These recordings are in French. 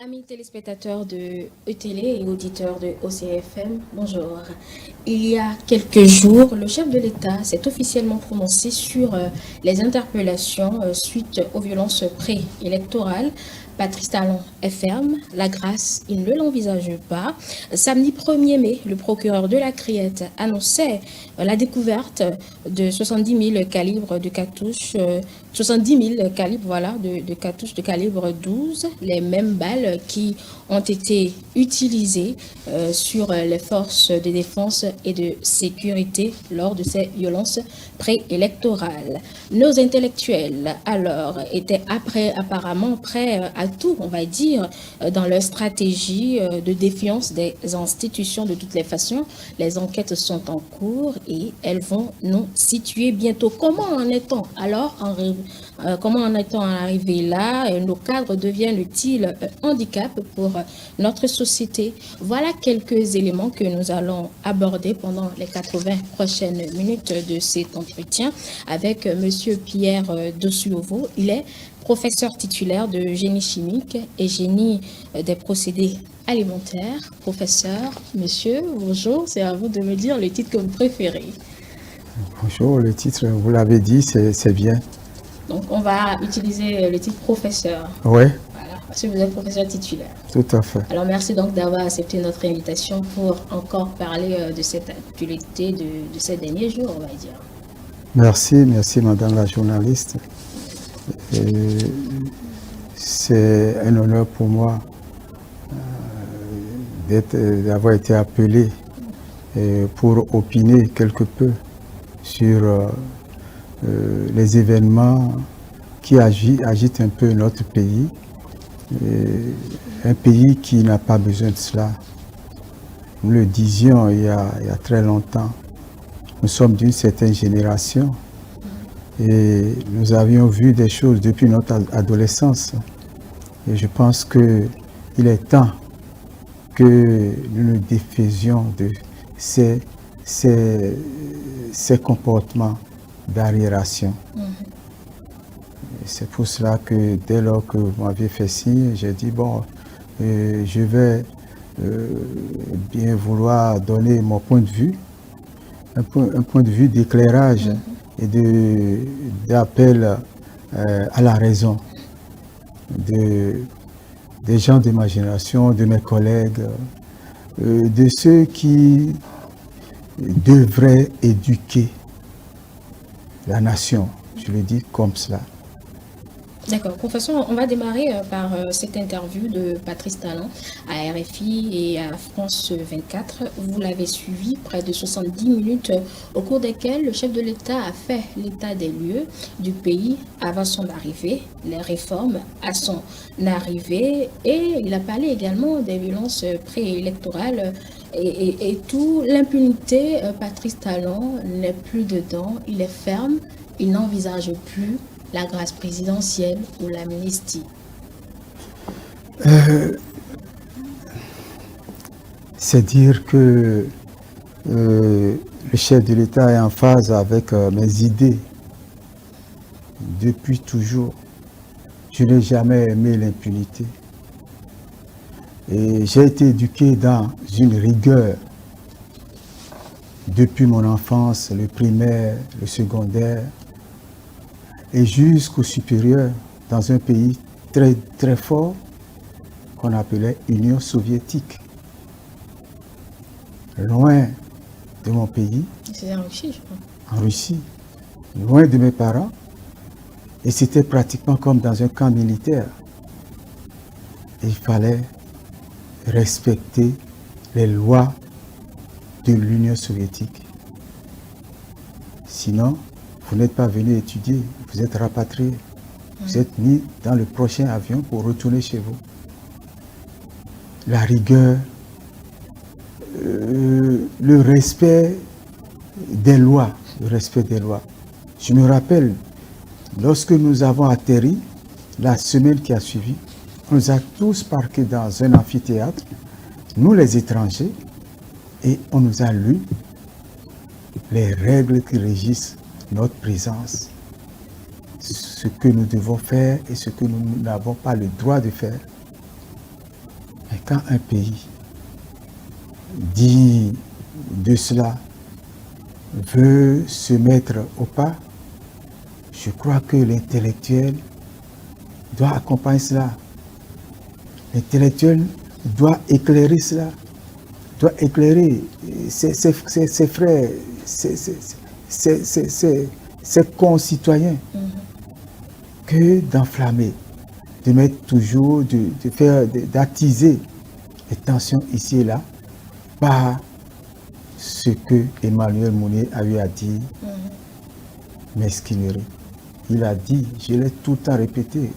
Amis téléspectateurs de ETélé et auditeurs de OCFM, bonjour. Il y a quelques jours, le chef de l'État s'est officiellement prononcé sur les interpellations suite aux violences préélectorales. Patrice Talon est ferme, la grâce, il ne l'envisage pas. Samedi 1er mai, le procureur de la Criette annonçait la découverte de 70 000 calibres de cartouches, 70 000 calibres voilà, de cartouches de calibre 12, les mêmes balles qui ont été utilisées sur les forces de défense et de sécurité lors de ces violences préélectorales. Nos intellectuels, alors, étaient apparemment prêts à tout, on va dire, dans leur stratégie de défiance des institutions de toutes les façons. Les enquêtes sont en cours et elles vont nous situer bientôt. Comment en est-on alors comment en est-on arrivé là? Nos cadres deviennent-ils un handicap pour notre société? Voilà quelques éléments que nous allons aborder pendant les 80 prochaines minutes de cet entretien avec Monsieur Pierre Dossuovo. Il est professeur titulaire de génie chimique et génie des procédés alimentaires. Professeur, monsieur, bonjour, c'est à vous de me dire le titre que vous préférez. Bonjour, le titre, vous l'avez dit, c'est bien. Donc, on va utiliser le titre professeur. Oui. Voilà, parce que vous êtes professeur titulaire. Tout à fait. Alors, merci donc d'avoir accepté notre invitation pour encore parler de cette actualité de ces derniers jours, on va dire. Merci madame la journaliste. C'est un honneur pour moi d'avoir été appelé pour opiner quelque peu sur les événements qui agitent un peu notre pays. Un pays qui n'a pas besoin de cela. Nous le disions il y a très longtemps. Nous sommes d'une certaine génération et nous avions vu des choses depuis notre adolescence. Et je pense qu'il est temps que nous nous défaisions de ces comportements d'arriération. C'est pour cela que dès lors que vous m'aviez fait signe, j'ai dit bon, je vais bien vouloir donner mon point de vue, un point de vue d'éclairage et d'appel à la raison des gens de ma génération, de mes collègues, de ceux qui devraient éduquer la nation. Je le dis comme cela. D'accord. Professeur, on va démarrer par cette interview de Patrice Talon à RFI et à France 24. Vous l'avez suivi près de 70 minutes au cours desquelles le chef de l'État a fait l'état des lieux du pays avant son arrivée, les réformes à son arrivée et il a parlé également des violences préélectorales et tout. L'impunité, Patrice Talon n'est plus dedans, il est ferme, il n'envisage plus la grâce présidentielle ou l'amnistie. C'est dire que le chef de l'État est en phase avec mes idées depuis toujours. Je n'ai jamais aimé l'impunité. Et j'ai été éduqué dans une rigueur depuis mon enfance, le primaire, le secondaire, et jusqu'au supérieur, dans un pays très, très fort qu'on appelait Union soviétique. Loin de mon pays. C'est en Russie, je crois. En Russie. Loin de mes parents. Et c'était pratiquement comme dans un camp militaire. Il fallait respecter les lois de l'Union soviétique. Sinon, vous n'êtes pas venu étudier, vous êtes rapatrié. Vous êtes mis dans le prochain avion pour retourner chez vous. La rigueur, le respect des lois, Je me rappelle, lorsque nous avons atterri, la semaine qui a suivi, on nous a tous parqués dans un amphithéâtre, nous les étrangers, et on nous a lu les règles qui régissent notre présence, ce que nous devons faire et ce que nous n'avons pas le droit de faire. quand un pays dit de cela veut se mettre au pas, je crois que l'intellectuel doit accompagner cela. L'intellectuel doit éclairer cela, doit éclairer ses frères, ses concitoyens, que d'enflammer, de mettre toujours, d'attiser les tensions ici et là par ce que Emmanuel Mounier a eu à dire, mesquinerie. Il a dit, je l'ai tout le temps répété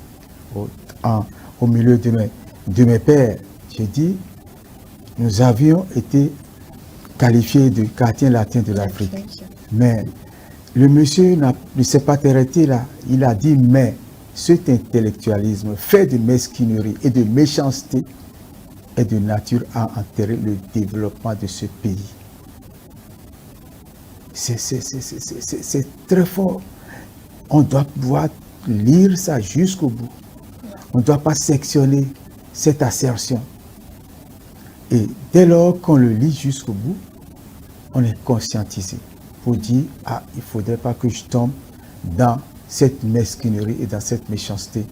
au milieu de mes pères, j'ai dit, nous avions été qualifiés de quartier latin de l'Afrique. Mais le monsieur ne s'est pas arrêté là. Il a dit, mais cet intellectualisme fait de mesquinerie et de méchanceté est de nature à enterrer le développement de ce pays. C'est très fort. On doit pouvoir lire ça jusqu'au bout. On ne doit pas sectionner cette assertion. Et dès lors qu'on le lit jusqu'au bout, on est conscientisé pour dire, ah, il ne faudrait pas que je tombe dans cette mesquinerie et dans cette méchanceté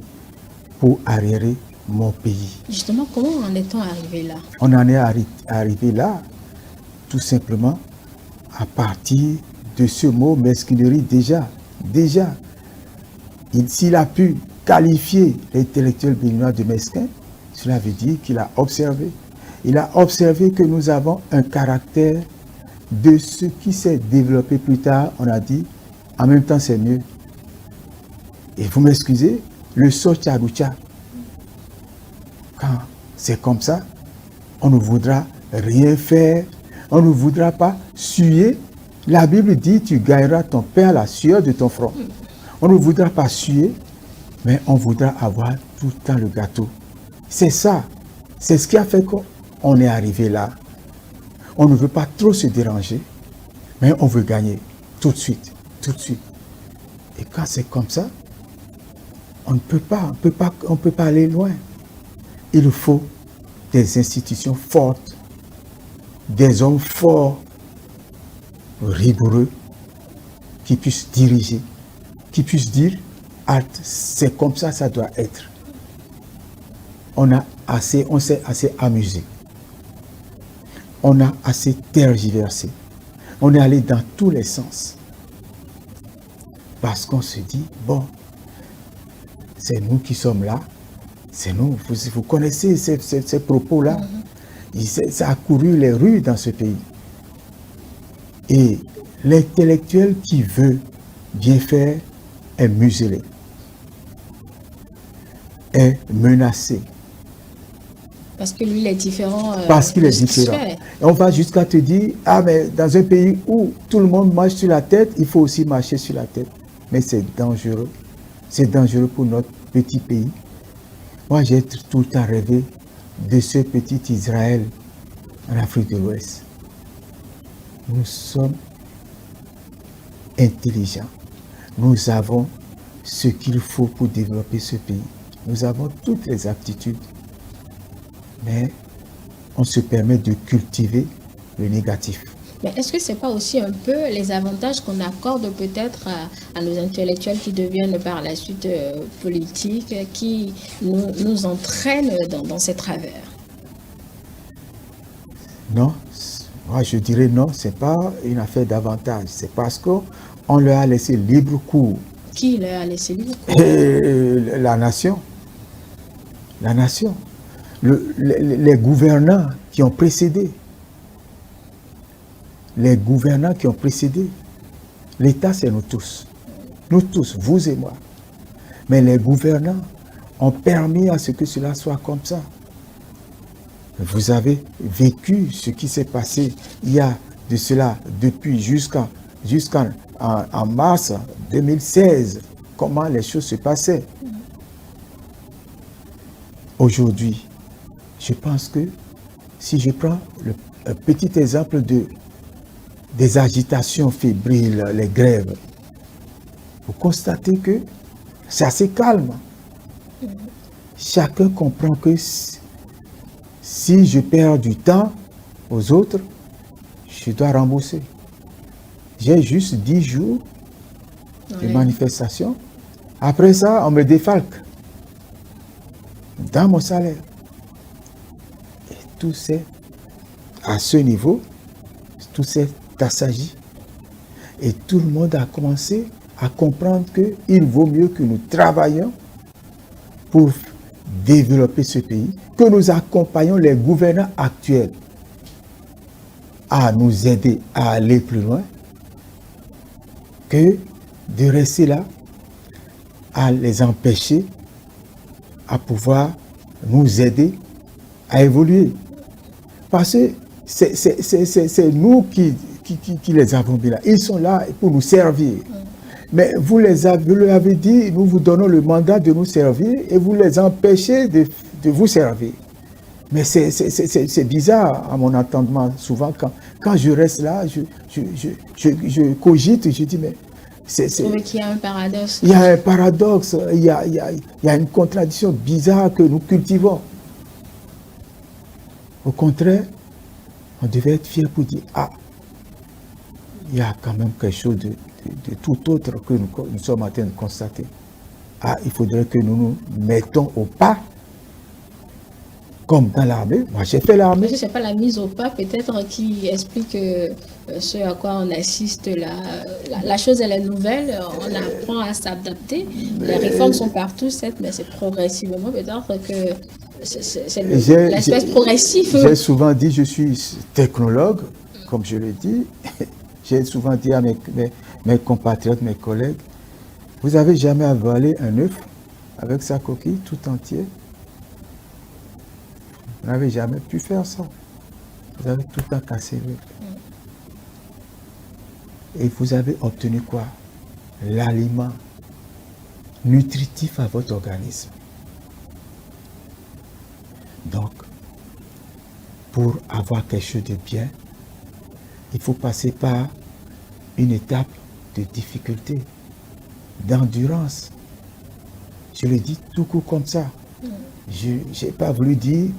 pour arriérer mon pays. Justement, comment en est-on arrivé là? On en est arrivé là, tout simplement, à partir de ce mot mesquinerie déjà. S'il a pu qualifier l'intellectuel béninois de mesquin, cela veut dire qu'il a observé. Il a observé que nous avons un caractère de ce qui s'est développé plus tard. On a dit, en même temps c'est mieux. Et vous m'excusez, le socharucha, quand c'est comme ça, on ne voudra rien faire, on ne voudra pas suer. La Bible dit, tu gagneras ton pain à la sueur de ton front. On ne voudra pas suer, mais on voudra avoir tout le temps le gâteau. C'est ça, c'est ce qui a fait qu'on est arrivé là. On ne veut pas trop se déranger, mais on veut gagner tout de suite. Et quand c'est comme ça, on ne peut pas aller loin. Il faut des institutions fortes, des hommes forts, rigoureux, qui puissent diriger, qui puissent dire, halte, c'est comme ça, ça doit être. On s'est assez amusé. On a assez tergiversé. On est allé dans tous les sens. Parce qu'on se dit, bon, c'est nous qui sommes là, c'est nous. Vous connaissez ces propos-là. Ça a couru les rues dans ce pays. Et l'intellectuel qui veut bien faire est muselé, est menacé. Parce que lui, il est différent. Parce qu'il est différent. Et on va jusqu'à te dire, ah mais dans un pays où tout le monde marche sur la tête, il faut aussi marcher sur la tête. Mais c'est dangereux. C'est dangereux pour notre petit pays. Moi, j'ai tout le temps rêvé de ce petit Israël en Afrique de l'Ouest. Nous sommes intelligents. Nous avons ce qu'il faut pour développer ce pays. Nous avons toutes les aptitudes. Mais on se permet de cultiver le négatif. Mais est-ce que ce n'est pas aussi un peu les avantages qu'on accorde peut-être à nos intellectuels qui deviennent par la suite politiques, qui nous entraînent dans ces travers? Non, moi je dirais non, ce n'est pas une affaire d'avantage. C'est parce qu'on leur a laissé libre cours. Qui leur a laissé libre cours? La nation. La nation. Les gouvernants qui ont précédé. Les gouvernants qui ont précédé. L'État, c'est nous tous. Nous tous, vous et moi. Mais les gouvernants ont permis à ce que cela soit comme ça. Vous avez vécu ce qui s'est passé il y a de cela depuis jusqu'en mars 2016. Comment les choses se passaient. Aujourd'hui, je pense que si je prends un petit exemple des agitations fébriles, les grèves, vous constatez que c'est assez calme. Chacun comprend que Si je perds du temps aux autres, je dois rembourser. J'ai juste 10 jours de manifestation. Après ça, on me défalque dans mon salaire. Et tout c'est à ce niveau, tout s'est assagi. Et tout le monde a commencé à comprendre qu'il vaut mieux que nous travaillions pour développer ce pays, que nous accompagnions les gouvernants actuels à nous aider à aller plus loin, que de rester là, à les empêcher, à pouvoir nous aider à évoluer. Parce que c'est nous qui les avons mis là. Ils sont là pour nous servir. Mais vous leur avez dit, nous vous donnons le mandat de nous servir et vous les empêchez de vous servir. Mais c'est bizarre à mon entendement. Souvent, quand je reste là, je cogite, je dis, mais Vous trouvez qu'il y a un paradoxe? Il y a un paradoxe, il y a une contradiction bizarre que nous cultivons. Au contraire, on devait être fier pour dire, ah, il y a quand même quelque chose de tout autre que nous sommes en train de constater. Ah, il faudrait que nous nous mettons au pas, comme dans l'armée. Moi, j'ai fait l'armée. Ce n'est pas la mise au pas, peut-être, qui explique ce à quoi on assiste là. La chose, elle est nouvelle, on apprend à s'adapter. Les réformes sont partout, certes, mais c'est progressivement. Peut-être que c'est l'espèce progressive. J'ai souvent dit, je suis technologue, comme je l'ai dit. J'ai souvent dit à mes compatriotes, mes collègues, vous n'avez jamais avalé un œuf avec sa coquille tout entier? Vous n'avez jamais pu faire ça. Vous avez tout le temps cassé l'œuf. Et vous avez obtenu quoi? L'aliment nutritif à votre organisme. Donc, pour avoir quelque chose de bien, il faut passer par une étape de difficulté, d'endurance. Je le dis tout court comme ça. Je n'ai pas voulu dire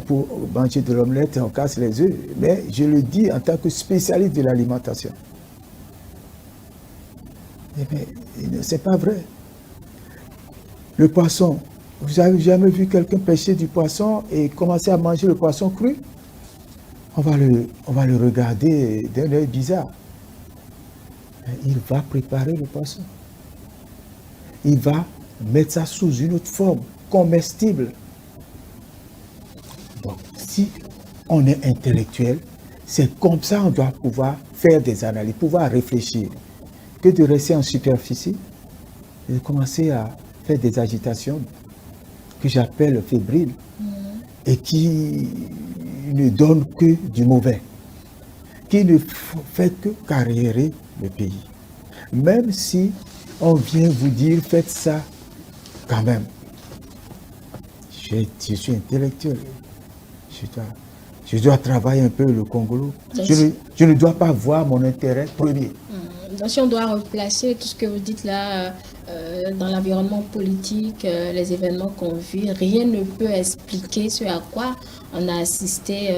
pour manger de l'omelette, on casse les œufs, mais je le dis en tant que spécialiste de l'alimentation. Mais c'est pas vrai. Le poisson, vous n'avez jamais vu quelqu'un pêcher du poisson et commencer à manger le poisson cru? On va le regarder d'un œil bizarre. Il va préparer le poisson. Il va mettre ça sous une autre forme, comestible. Donc, si on est intellectuel, c'est comme ça qu'on doit pouvoir faire des analyses, pouvoir réfléchir. Que de rester en superficie et de commencer à faire des agitations que j'appelle fébriles et qui ne donnent que du mauvais, qui ne fait que carriérer le pays. Même si on vient vous dire, faites ça quand même. Je suis intellectuel. Je dois travailler un peu le Congolo. Je ne dois pas voir mon intérêt premier. Donc, si on doit replacer tout ce que vous dites là dans l'environnement politique, les événements qu'on vit, rien ne peut expliquer ce à quoi on a assisté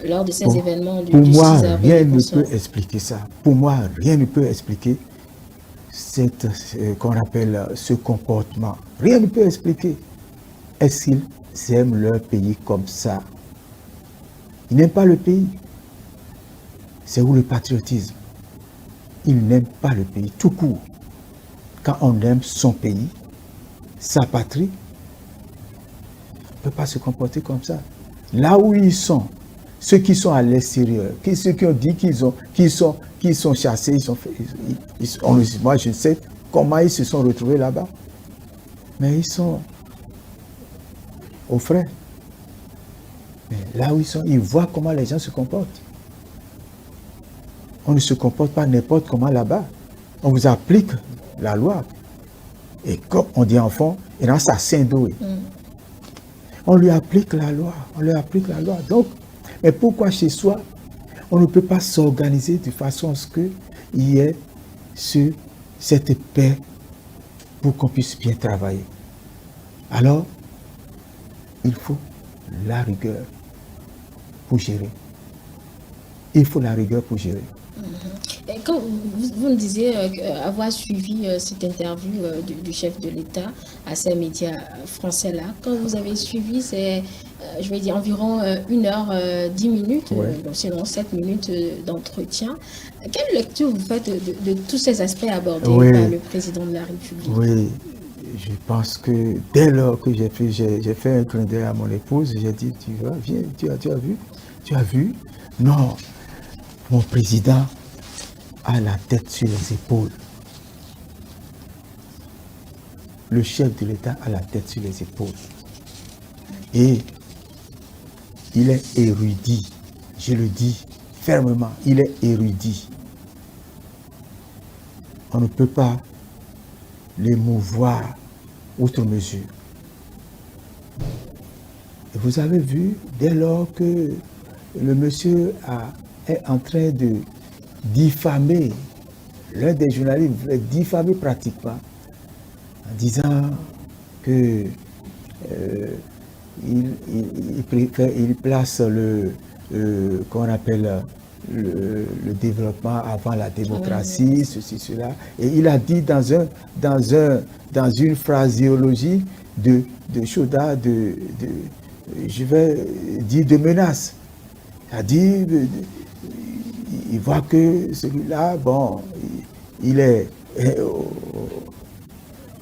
lors de ces événements du 6 avril. Pour moi, rien ne peut expliquer ça. Pour moi, rien ne peut expliquer qu'on appelle ce comportement. Rien ne peut expliquer. Est-ce qu'ils aiment leur pays comme ça? Ils n'aiment pas le pays. C'est où le patriotisme? Ils n'aiment pas le pays, tout court. Quand on aime son pays, sa patrie, on ne peut pas se comporter comme ça. Là où ils sont, ceux qui sont à l'extérieur, ceux qui ont dit qu'ils sont chassés, moi je ne sais comment ils se sont retrouvés là-bas. Mais ils sont au frais. Mais là où ils sont, ils voient comment les gens se comportent. On ne se comporte pas n'importe comment là-bas. On vous applique la loi. Et comme on dit en fond, il y a ça s'indouer. On lui applique la loi. On lui applique la loi. Donc, mais pourquoi chez soi, on ne peut pas s'organiser de façon à ce qu'il y ait cette paix pour qu'on puisse bien travailler? Alors, il faut la rigueur, pour gérer. Il faut la rigueur pour gérer. Et quand vous me disiez avoir suivi cette interview du chef de l'État à ces médias français-là, quand vous avez suivi, c'est, je vais dire, environ 1h10, donc selon 7 minutes d'entretien. Quelle lecture vous faites de tous ces aspects abordés par le président de la République? Oui, je pense que dès lors que j'ai fait un clin d'œil à mon épouse, j'ai dit, tu vois, viens, tu as vu? Non, mon président a la tête sur les épaules. Le chef de l'État a la tête sur les épaules. Et il est érudit, je le dis fermement, il est érudit. On ne peut pas l'émouvoir outre mesure. Et vous avez vu, dès lors que le monsieur est en train de diffamer, l'un des journalistes voulait diffamer pratiquement, en disant que il place qu'on appelle le développement avant la démocratie, ceci, cela. Et il a dit dans une phraséologie de je vais dire de menace. Il a dit, il voit que celui-là, bon, il est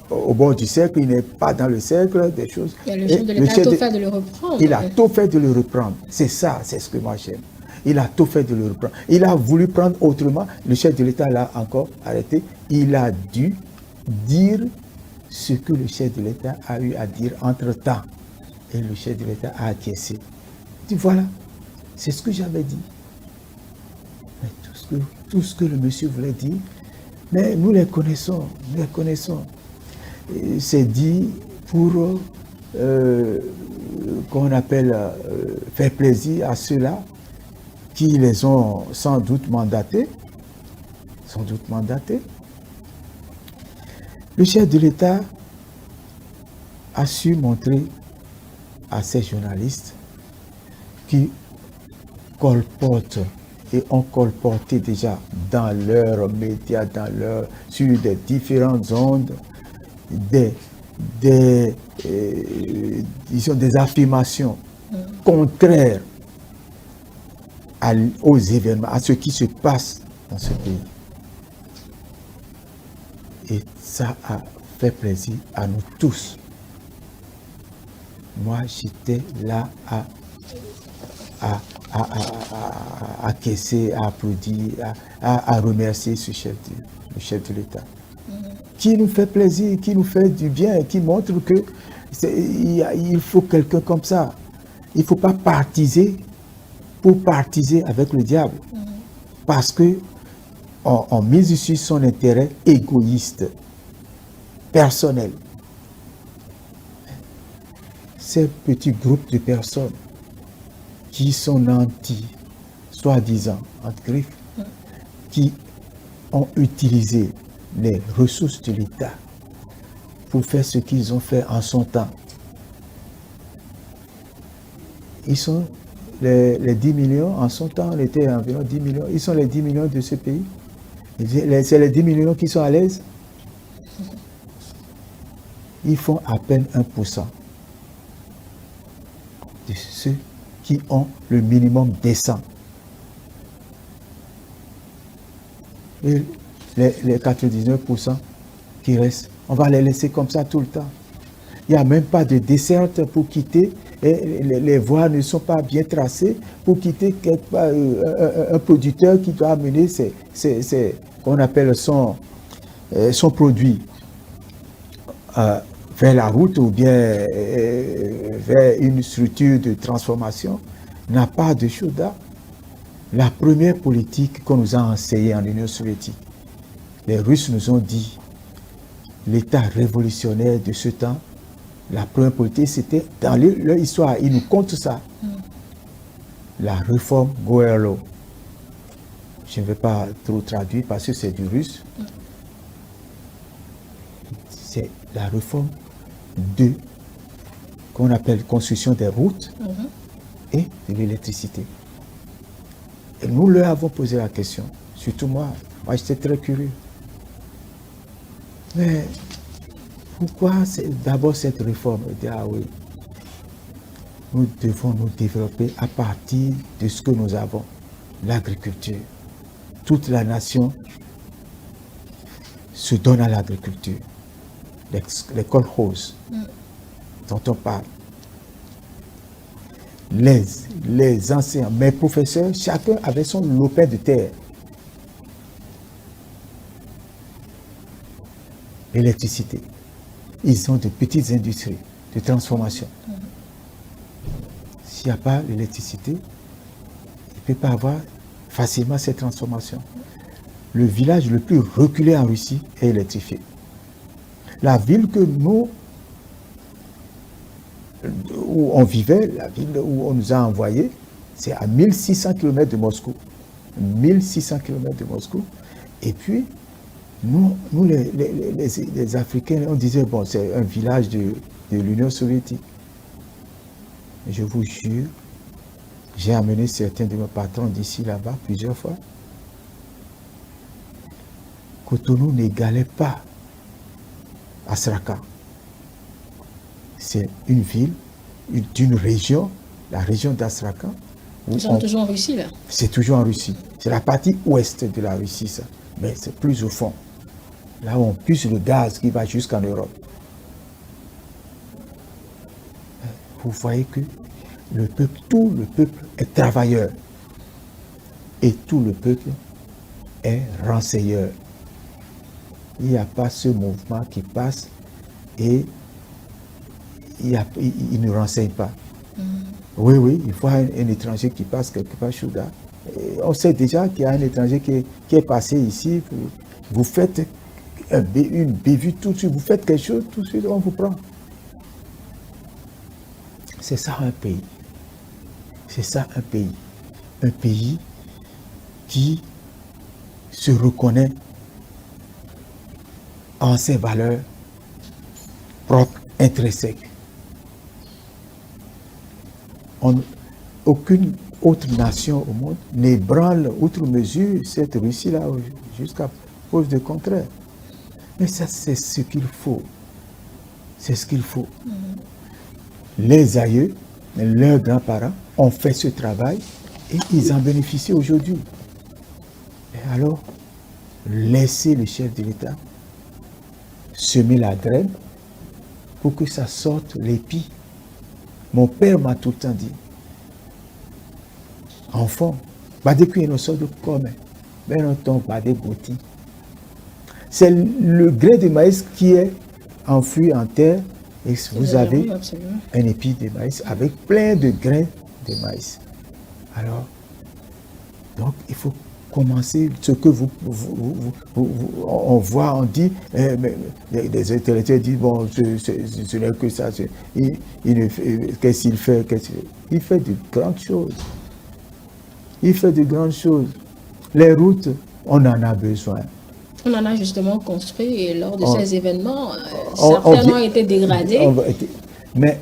au bord du cercle, il n'est pas dans le cercle, des choses. Et le chef de l'État a tout fait de le reprendre. Il a tout fait de le reprendre. C'est ça, c'est ce que moi j'aime. Il a tout fait de le reprendre. Il a voulu prendre autrement. Le chef de l'État l'a encore arrêté. Il a dû dire ce que le chef de l'État a eu à dire entre-temps. Et le chef de l'État a acquiescé. Il dit, voilà, c'est ce que j'avais dit. Mais tout ce que le monsieur voulait dire, mais nous les connaissons, c'est dit pour qu'on appelle faire plaisir à ceux-là qui les ont sans doute mandatés. Le chef de l'État a su montrer à ces journalistes qui colportent et ont colporté déjà dans leurs médias, sur des différentes ondes, des affirmations contraires aux événements, à ce qui se passe dans ce pays. Et ça a fait plaisir à nous tous. Moi, j'étais là à acquiescer, à applaudir, à remercier le chef de l'État. Qui nous fait plaisir, qui nous fait du bien, qui montre que il faut quelqu'un comme ça. Il ne faut pas partiser pour partiser avec le diable. Parce que on mise sur son intérêt égoïste, personnel. Ces petits groupes de personnes qui sont soi-disant, entre griffes, qui ont utilisé les ressources de l'État pour faire ce qu'ils ont fait en son temps. Ils sont les 10 millions, en son temps on était environ 10 millions, ils sont les 10 millions de ce pays. C'est les 10 millions qui sont à l'aise. Ils font à peine 1% de ceux qui ont le minimum décent. Et les 99% qui restent, on va les laisser comme ça tout le temps. Il n'y a même pas de desserte pour quitter, et les voies ne sont pas bien tracées pour quitter un producteur qui doit amener qu'on appelle son produit vers la route ou bien vers une structure de transformation, n'a pas de chauda. La première politique qu'on nous a enseignée en Union soviétique, les Russes nous ont dit, l'État révolutionnaire de ce temps, la première politique, c'était dans leur histoire, ils nous comptent ça. La réforme Goëlo. Je ne vais pas trop traduire parce que c'est du russe. C'est la réforme qu'on appelle construction des routes et de l'électricité. Et nous leur avons posé la question, surtout moi j'étais très curieux. Mais pourquoi d'abord cette réforme? Je dis, ah oui, nous devons nous développer à partir de ce que nous avons, l'agriculture. Toute la nation se donne à l'agriculture. L'école rose dont on parle. Les enseignants, mes professeurs, chacun avait son lopin de terre. L'électricité. Ils ont de petites industries de transformation. S'il n'y a pas l'électricité, il ne peut pas avoir facilement cette transformation. Le village le plus reculé en Russie est électrifié. La ville que nous, où on vivait, la ville où on nous a envoyés, c'est à 1600 km de Moscou. 1600 km de Moscou. Et puis, nous les Africains, on disait, bon, c'est un village de l'Union soviétique. Je vous jure, j'ai amené certains de mes patrons d'ici là-bas plusieurs fois. Cotonou n'égalait pas Astrakhan. C'est une ville d'une région, la région d'Astrakhan. Ils sont toujours en Russie, là. C'est toujours en Russie. C'est la partie ouest de la Russie, ça. Mais c'est plus au fond. Là où on puise le gaz qui va jusqu'en Europe. Vous voyez que le peuple, tout le peuple est travailleur. Et tout le peuple est renseigneur. Il n'y a pas ce mouvement qui passe et il ne renseigne pas. Oui, il faut un étranger qui passe quelque part, Chouda. On sait déjà qu'il y a un étranger qui est passé ici. Vous faites une bévue tout de suite, vous faites quelque chose, tout de suite, on vous prend. C'est ça un pays. C'est ça un pays. Un pays qui se reconnaît en ses valeurs propres, intrinsèques. Aucune autre nation au monde n'ébranle outre mesure cette Russie-là jusqu'à preuve de contraire. Mais ça, c'est ce qu'il faut. C'est ce qu'il faut. Les aïeux, leurs grands-parents ont fait ce travail et ils en bénéficient aujourd'hui. Et alors, laissez le chef de l'État semer la graine pour que ça sorte l'épi. Mon père m'a tout le temps dit, enfant, depuis un sort de comme, mais non ton badé goti. C'est le grain de maïs qui est enfoui en terre et vous avez un épi de maïs avec plein de grains de maïs. Alors, donc il faut commencer ce que on voit, on dit, les intellectuels disent, bon, ce n'est que ça. Qu'est-ce qu'il fait? Il fait de grandes choses. Il fait de grandes choses. Les routes, on en a besoin. On en a justement construit et lors de ces événements, certains ont été dégradés. Mais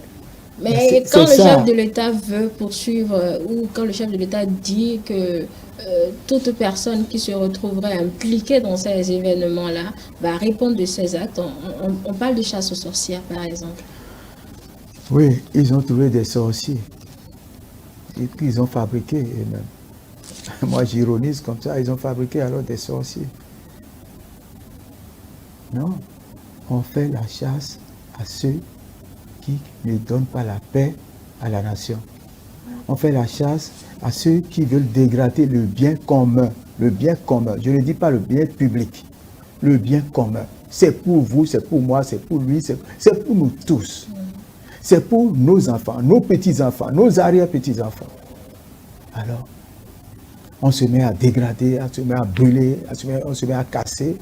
quand le chef de l'État veut poursuivre ou quand le chef de l'État dit que toute personne qui se retrouverait impliquée dans ces événements-là va répondre de ces actes, on parle de chasse aux sorcières par exemple. Oui, ils ont trouvé des sorciers et qu'ils ont fabriqué eux-mêmes. Moi j'ironise comme ça, ils ont fabriqué alors des sorciers. Non, on fait la chasse à ceux qui ne donnent pas la paix à la nation. On fait la chasse à ceux qui veulent dégrader le bien commun. Le bien commun, je ne dis pas le bien public, le bien commun. C'est pour vous, c'est pour moi, c'est pour lui, c'est pour nous tous. C'est pour nos enfants, nos petits-enfants, nos arrière-petits-enfants. Alors, on se met à dégrader, on se met à brûler, on se met à casser.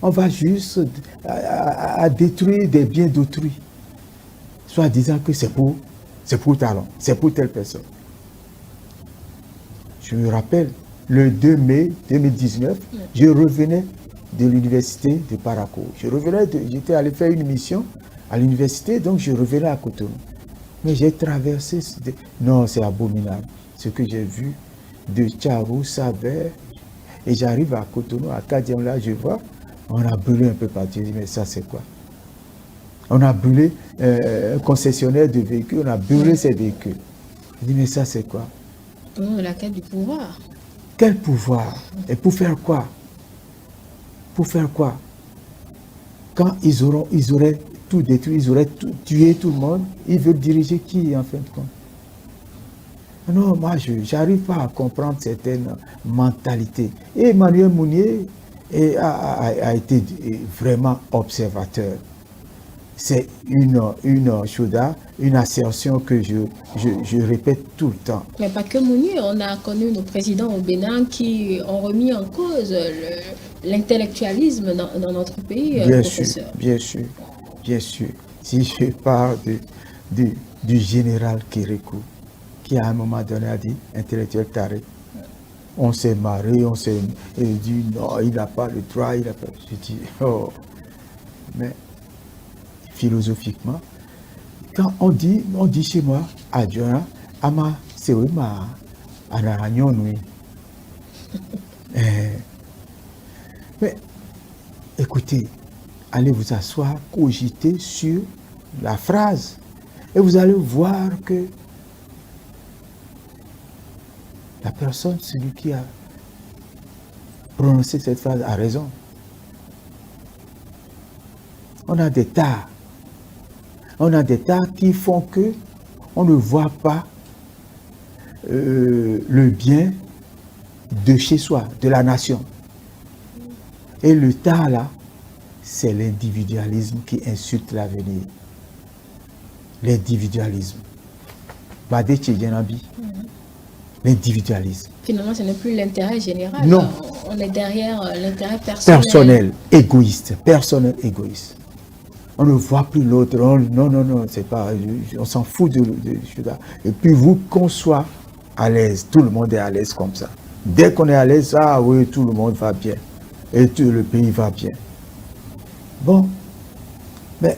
On va juste à détruire des biens d'autrui, soit disant que c'est pour talent, c'est pour telle personne. Je me rappelle, le 2 mai 2019, je revenais de l'université de Parakou. J'étais allé faire une mission à l'université, donc je revenais à Cotonou. Mais j'ai traversé. Non, c'est abominable. Ce que j'ai vu de Tcharo, Saber, et j'arrive à Cotonou, à Kadian, là, je vois, on a brûlé un peu partout. Je dis, mais ça, c'est quoi? On a brûlé un concessionnaire de véhicules, on a brûlé ces véhicules. Je dis, mais ça, c'est quoi? La quête du pouvoir. Quel pouvoir? Et pour faire quoi? Pour faire quoi? Quand ils auraient tout détruit, ils auraient tué tout le monde, ils veulent diriger qui en fin de compte? Non, moi, je n'arrive pas à comprendre certaines mentalités. Et Emmanuel Mounier a été vraiment observateur. C'est une assertion que je répète tout le temps. Mais pas que Mounier, on a connu nos présidents au Bénin qui ont remis en cause l'intellectualisme dans notre pays, Bien professeur. sûr, bien sûr, bien sûr. Si je parle du général Kérékou, qui à un moment donné a dit, intellectuel taré, on s'est marré, on s'est dit, non, il n'a pas le droit, il n'a pas... Je dis, oh, mais philosophiquement, quand on dit chez moi, adjoint, ama, c'est oui, ma, anaragnon, oui. Mais, écoutez, allez vous asseoir, cogiter sur la phrase, et vous allez voir que la personne, celui qui a prononcé cette phrase, a raison. On a des tas. On a des tas qui font que on ne voit pas le bien de chez soi, de la nation. Et le tas là, c'est l'individualisme qui insulte l'avenir. L'individualisme. Badé Tchedjenabi. L'individualisme. Finalement, ce n'est plus l'intérêt général. Non. On est derrière l'intérêt personnel. Personnel, égoïste. Personnel, égoïste. On ne voit plus l'autre. Non, c'est pas. On s'en fout de. Et puis vous qu'on soit à l'aise. Tout le monde est à l'aise comme ça. Dès qu'on est à l'aise, ah oui, tout le monde va bien. Et tout le pays va bien. Bon. Mais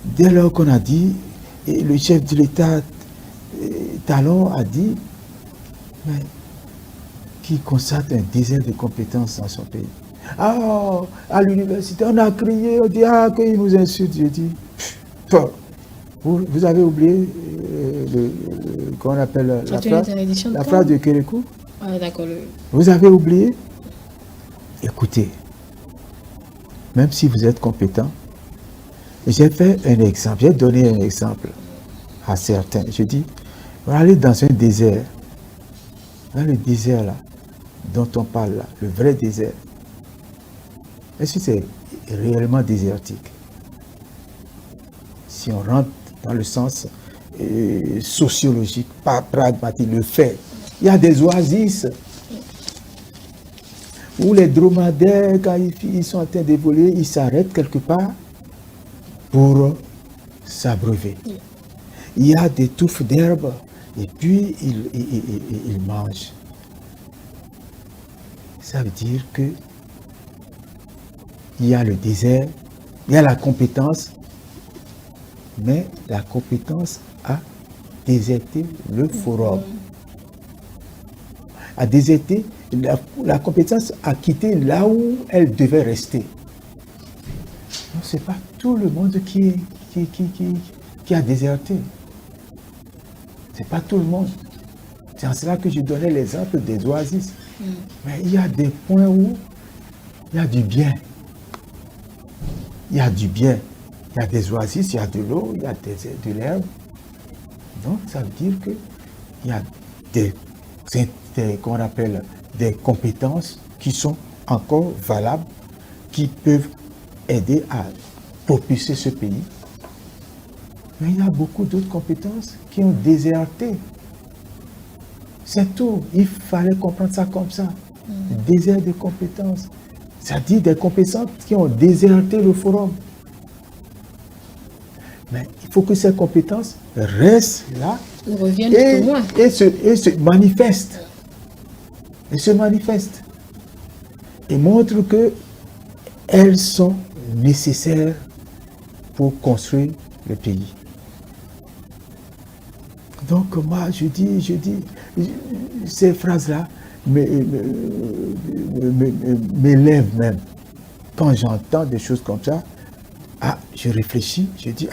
dès lors qu'on a dit, et le chef de l'État, Talon, a dit, mais qui constate un désert de compétences dans son pays. Ah, à l'université, on a crié, on dit, ah, qu'il nous insulte. J'ai dit, vous avez oublié comment on appelle la phrase de Kérékou? Ah, d'accord. Vous avez oublié? Écoutez, même si vous êtes compétent, j'ai fait un exemple, j'ai donné un exemple à certains. Je dis, vous allez dans un désert, dans le désert là, dont on parle là, le vrai désert. Est-ce que c'est réellement désertique? Si on rentre dans le sens sociologique, pas pragmatique, le fait, il y a des oasis où les dromadaires, quand ils sont en train d'évoluer, ils s'arrêtent quelque part pour s'abreuver. Il y a des touffes d'herbe et puis ils mangent. Ça veut dire que il y a le désert, il y a la compétence, mais la compétence a déserté le forum. A déserté, la compétence a quitté là où elle devait rester. Ce n'est pas tout le monde qui a déserté. Ce n'est pas tout le monde. C'est en cela que je donnais l'exemple des oasis. Mais il y a des points où il y a du bien. Il y a du bien. Il y a des oasis, il y a de l'eau, il y a de l'herbe. Donc, ça veut dire qu'il y a qu'on appelle des compétences qui sont encore valables, qui peuvent aider à propulser ce pays. Mais il y a beaucoup d'autres compétences qui ont déserté. C'est tout. Il fallait comprendre ça comme ça. Désert de compétences. C'est-à-dire des compétences qui ont déserté le forum. Mais il faut que ces compétences restent là et se manifestent. Et se manifestent. Et montrent qu'elles sont nécessaires pour construire le pays. Donc moi, je dis, ces phrases-là m'élèvent même. Quand j'entends des choses comme ça, je réfléchis, je dis,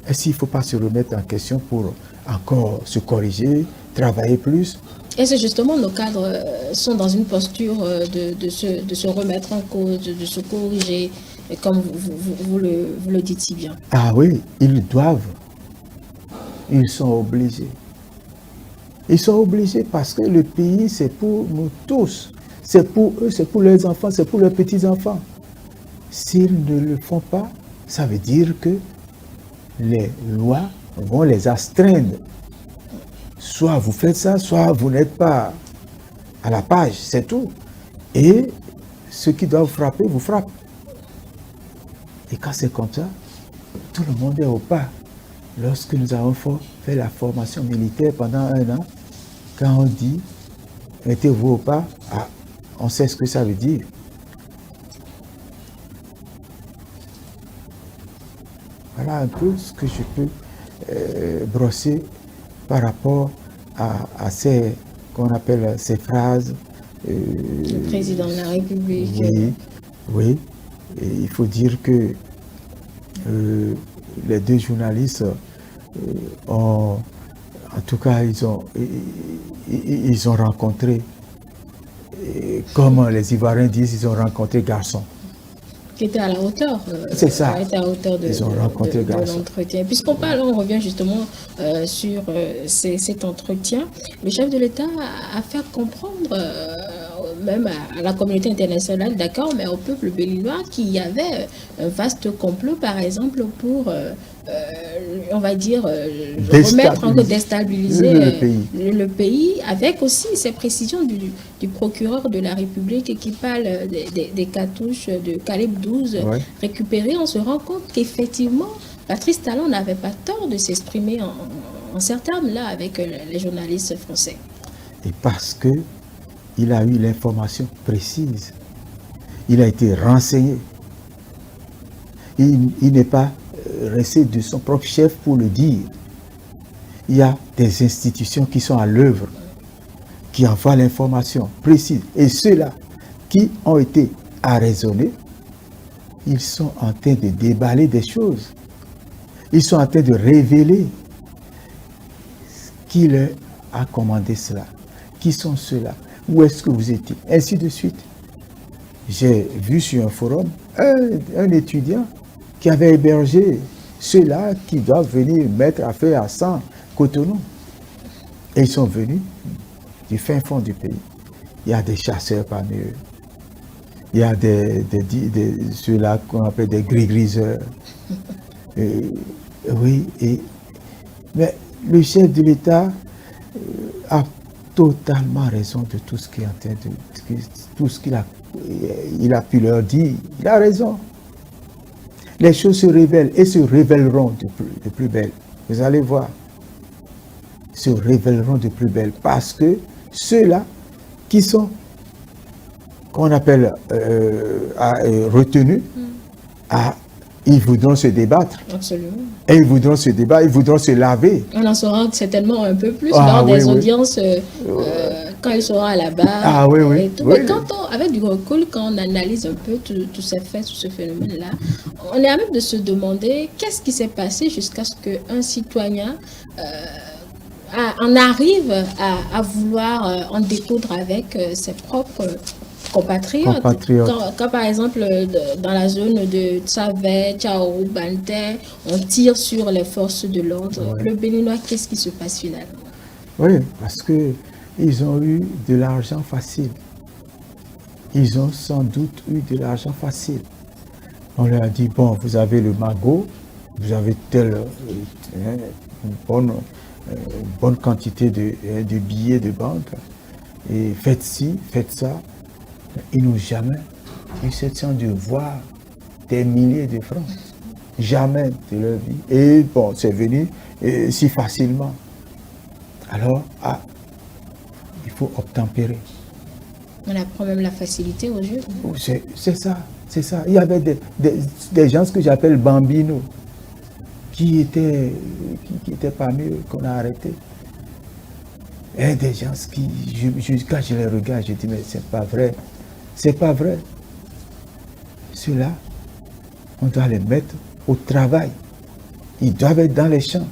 est-ce qu'il ne faut pas se remettre en question pour encore se corriger, travailler plus? Et c'est justement nos cadres sont dans une posture de se remettre en cause, de se corriger, comme vous le dites si bien. Ah oui, ils doivent. Ils sont obligés. Ils sont obligés parce que le pays, c'est pour nous tous. C'est pour eux, c'est pour leurs enfants, c'est pour leurs petits-enfants. S'ils ne le font pas, ça veut dire que les lois vont les astreindre. Soit vous faites ça, soit vous n'êtes pas à la page, c'est tout. Et ceux qui doivent frapper, vous frappent. Et quand c'est comme ça, tout le monde est au pas. Lorsque nous avons fait la formation militaire pendant 1 an, quand on dit « mettez-vous au pas », on sait ce que ça veut dire. Voilà un peu ce que je peux brosser par rapport à ces, qu'on appelle ces phrases. Le président de la République. Oui. Et il faut dire que les deux journalistes en tout cas, ils ont rencontré, comme les Ivoiriens disent, ils ont rencontré garçon. Qui était à la hauteur. C'est ça. Était à la hauteur de l'entretien. Puisqu'on parle, on revient justement sur cet entretien. Le chef de l'État a fait comprendre, même à la communauté internationale, d'accord, mais au peuple béninois, qu'il y avait un vaste complot, par exemple, pour, on va dire, déstabiliser le pays, avec aussi ces précisions du procureur de la République qui parle des cartouches de calibre 12 récupérées. On se rend compte qu'effectivement, Patrice Talon n'avait pas tort de s'exprimer en ces termes-là avec les journalistes français. Et parce que il a eu l'information précise. Il a été renseigné. Il n'est pas resté de son propre chef pour le dire. Il y a des institutions qui sont à l'œuvre, qui envoient l'information précise. Et ceux-là qui ont été arraisonnés, ils sont en train de déballer des choses. Ils sont en train de révéler qui leur a commandé cela. Qui sont ceux-là? Où est-ce que vous étiez? Ainsi de suite. J'ai vu sur un forum un étudiant qui avait hébergé ceux-là qui doivent venir mettre affaire à 100 Cotonou. Et ils sont venus du fin fond du pays. Il y a des chasseurs parmi eux. Il y a ceux-là qu'on appelle des gris-griseurs. Mais le chef de l'État a totalement raison de tout ce qu'il est en train de, tout ce qu'il a pu leur dire. Il a raison. Les choses se révèlent et se révéleront de plus belle. Vous allez voir. Se révéleront de plus belle parce que ceux-là qui sont, qu'on appelle retenus, ils voudront se débattre. Absolument. Et ils voudront se débattre, ils voudront se laver. On en saura certainement un peu plus lors des audiences, quand ils seront à la barre. Et tout. Mais avec du recul, quand on analyse un peu tous ces faits, tout ce phénomène-là, on est à même de se demander qu'est-ce qui s'est passé jusqu'à ce qu'un citoyen en arrive à vouloir en découdre avec ses propres compatriotes. Quand par exemple, dans la zone de Tsavé, Tchao, Banté, on tire sur les forces de l'ordre. Le Béninois, qu'est-ce qui se passe finalement? Oui, parce qu'ils ont eu de l'argent facile. Ils ont sans doute eu de l'argent facile. On leur a dit, bon, vous avez le magot, vous avez une bonne quantité de billets de banque, et faites ci, faites ça. Ils n'ont jamais eu cette chance de voir des milliers de francs. Jamais de leur vie. Et bon, c'est venu si facilement. Alors, il faut obtempérer. On apprend même la facilité au jeu. C'est ça, c'est ça. Il y avait des gens que j'appelle bambinos qui étaient parmi eux, qu'on a arrêtés. Et des gens qui, quand je les regarde, je dis, mais c'est pas vrai. C'est pas vrai. Ceux-là, on doit les mettre au travail. Ils doivent être dans les champs,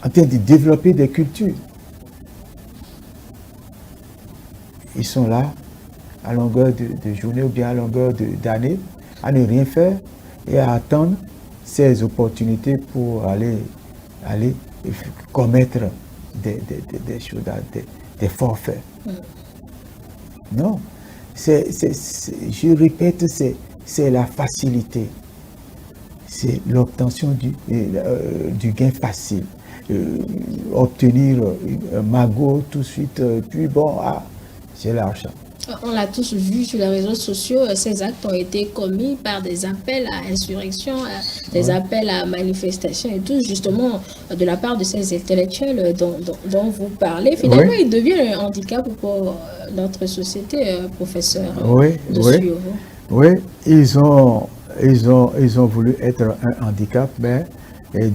en train de développer des cultures. Ils sont là, à longueur de journée ou bien à longueur d'année, à ne rien faire et à attendre ces opportunités pour aller commettre des choses, des forfaits. Non, je répète, c'est la facilité. C'est l'obtention du gain facile. Obtenir un magot tout de suite, puis bon, j'ai l'argent. On l'a tous vu sur les réseaux sociaux, ces actes ont été commis par des appels à insurrection, des appels à manifestation et tout, justement, de la part de ces intellectuels dont vous parlez. Finalement, il devient un handicap pour notre société, professeur. Oui, ils ont voulu être un handicap, mais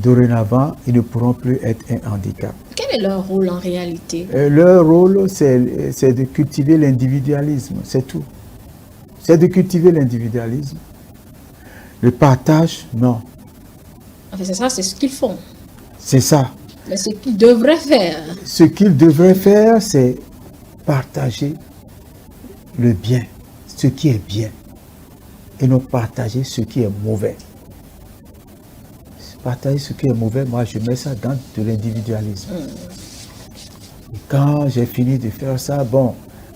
dorénavant, ils ne pourront plus être un handicap. Quel est leur rôle en réalité? Leur rôle, c'est de cultiver l'individualisme, c'est tout. C'est de cultiver l'individualisme. Le partage, non. Enfin, c'est ça, c'est ce qu'ils font. C'est ça. Mais ce qu'ils devraient faire. Ce qu'ils devraient faire, c'est partager le bien, ce qui est bien, et non partager ce qui est mauvais. Partager ce qui est mauvais, moi je mets ça dans de l'individualisme. Et quand j'ai fini de faire ça, bon,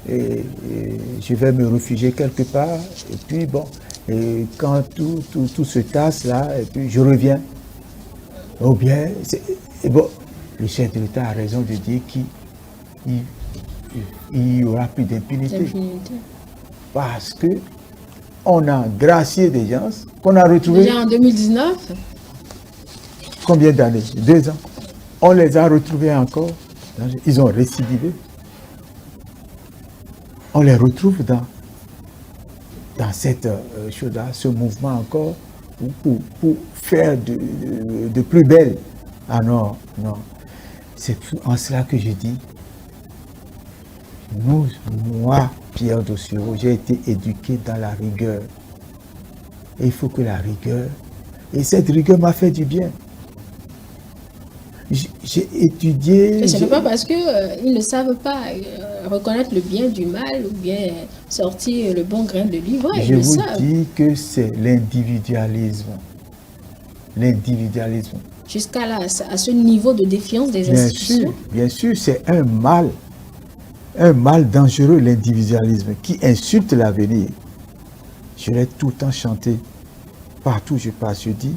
je vais me réfugier quelque part, et puis bon, et quand tout se tasse là, et puis je reviens. Ou bien, bon, le chef de l'État a raison de dire qu'il n'y aura plus d'impunité. Parce que on a gracié des gens qu'on a retrouvés. Déjà en 2019? Combien d'années? 2 ans. On les a retrouvés encore. Ils ont récidivé. On les retrouve dans cette chose-là, ce mouvement encore, pour faire de plus belle. Ah non, non. C'est en cela que je dis, moi, Pierre Dossiro, j'ai été éduqué dans la rigueur. Et il faut que la rigueur, et cette rigueur m'a fait du bien. J'ai étudié... Mais ce n'est pas parce qu'ils ne savent pas reconnaître le bien du mal ou bien sortir le bon grain de l'ivraie. Je vous dis que c'est l'individualisme. L'individualisme. Jusqu'à là, à ce niveau de défiance des institutions. Bien sûr, c'est un mal dangereux, l'individualisme, qui insulte l'avenir. Je l'ai tout le temps chanté. Partout où je passe, je dis,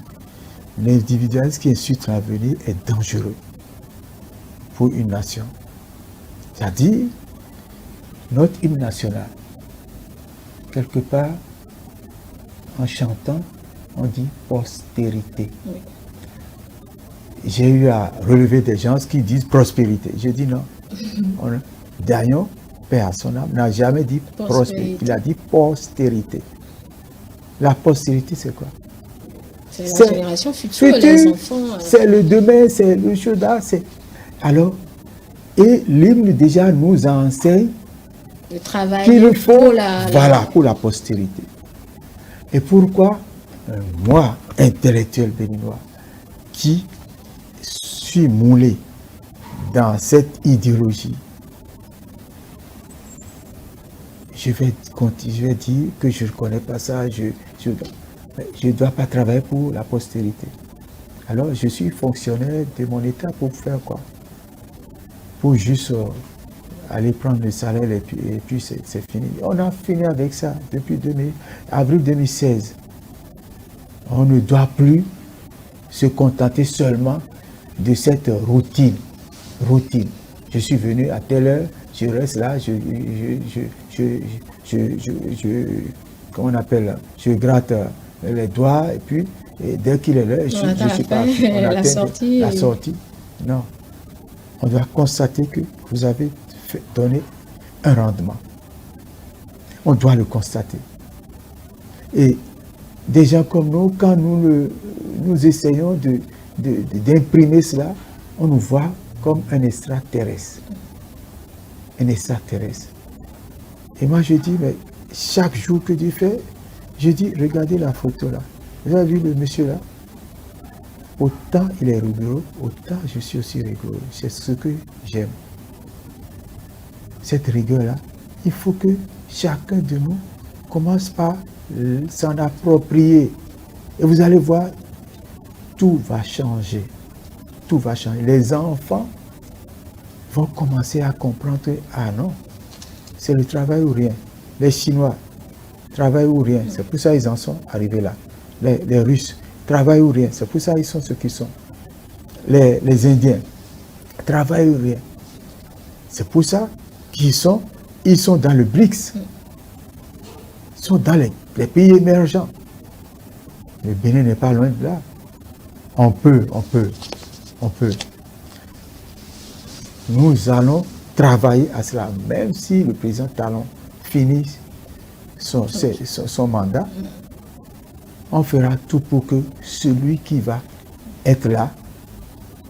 l'individualisme qui insulte l'avenir est dangereux pour une nation. C'est-à-dire, notre hymne national, quelque part, en chantant, on dit postérité. Oui. J'ai eu à relever des gens qui disent prospérité. Je dis non. Dagnon, paix à son âme, n'a jamais dit prospérité. Il a dit postérité. La postérité, c'est quoi? C'est la génération future, les enfants. C'est le demain, c'est le chose-là. Alors, et l'hymne déjà nous enseigne le travail qu'il faut pour la postérité. Et pourquoi moi, intellectuel béninois, qui suis moulé dans cette idéologie, je vais dire que je ne connais pas ça, je ne dois pas travailler pour la postérité. Alors, je suis fonctionnaire de mon État pour faire quoi? Pour juste aller prendre le salaire et puis c'est fini. On a fini avec ça depuis avril 2016. On ne doit plus se contenter seulement de cette routine. Je suis venu à telle heure, je reste là, comment on appelle, je gratte les doigts et puis dès qu'il est là, je suis parti. On attend la sortie. Non. On doit constater que vous avez donné un rendement. On doit le constater. Et des gens comme nous, quand nous essayons d'imprimer cela, on nous voit comme un extraterrestre. un extraterrestre. Et moi, je dis, mais chaque jour que Dieu fait, je dis, regardez la photo là. Vous avez vu le monsieur là? Autant il est rigoureux, autant je suis aussi rigoureux. C'est ce que j'aime. Cette rigueur-là, il faut que chacun de nous commence par s'en approprier. Et vous allez voir, tout va changer. Tout va changer. Les enfants vont commencer à comprendre que, ah non, c'est le travail ou rien. Les Chinois, travail ou rien. C'est pour ça qu'ils en sont arrivés là. Les Russes, travail ou rien. C'est pour ça qu'ils sont ce qu'ils sont. Les Indiens, travail ou rien. C'est pour ça qu'ils sont dans le BRICS. Ils sont dans les pays émergents. Le Bénin n'est pas loin de là. On peut. Nous allons travailler à cela, même si le président Talon finit son mandat. On fera tout pour que celui qui va être là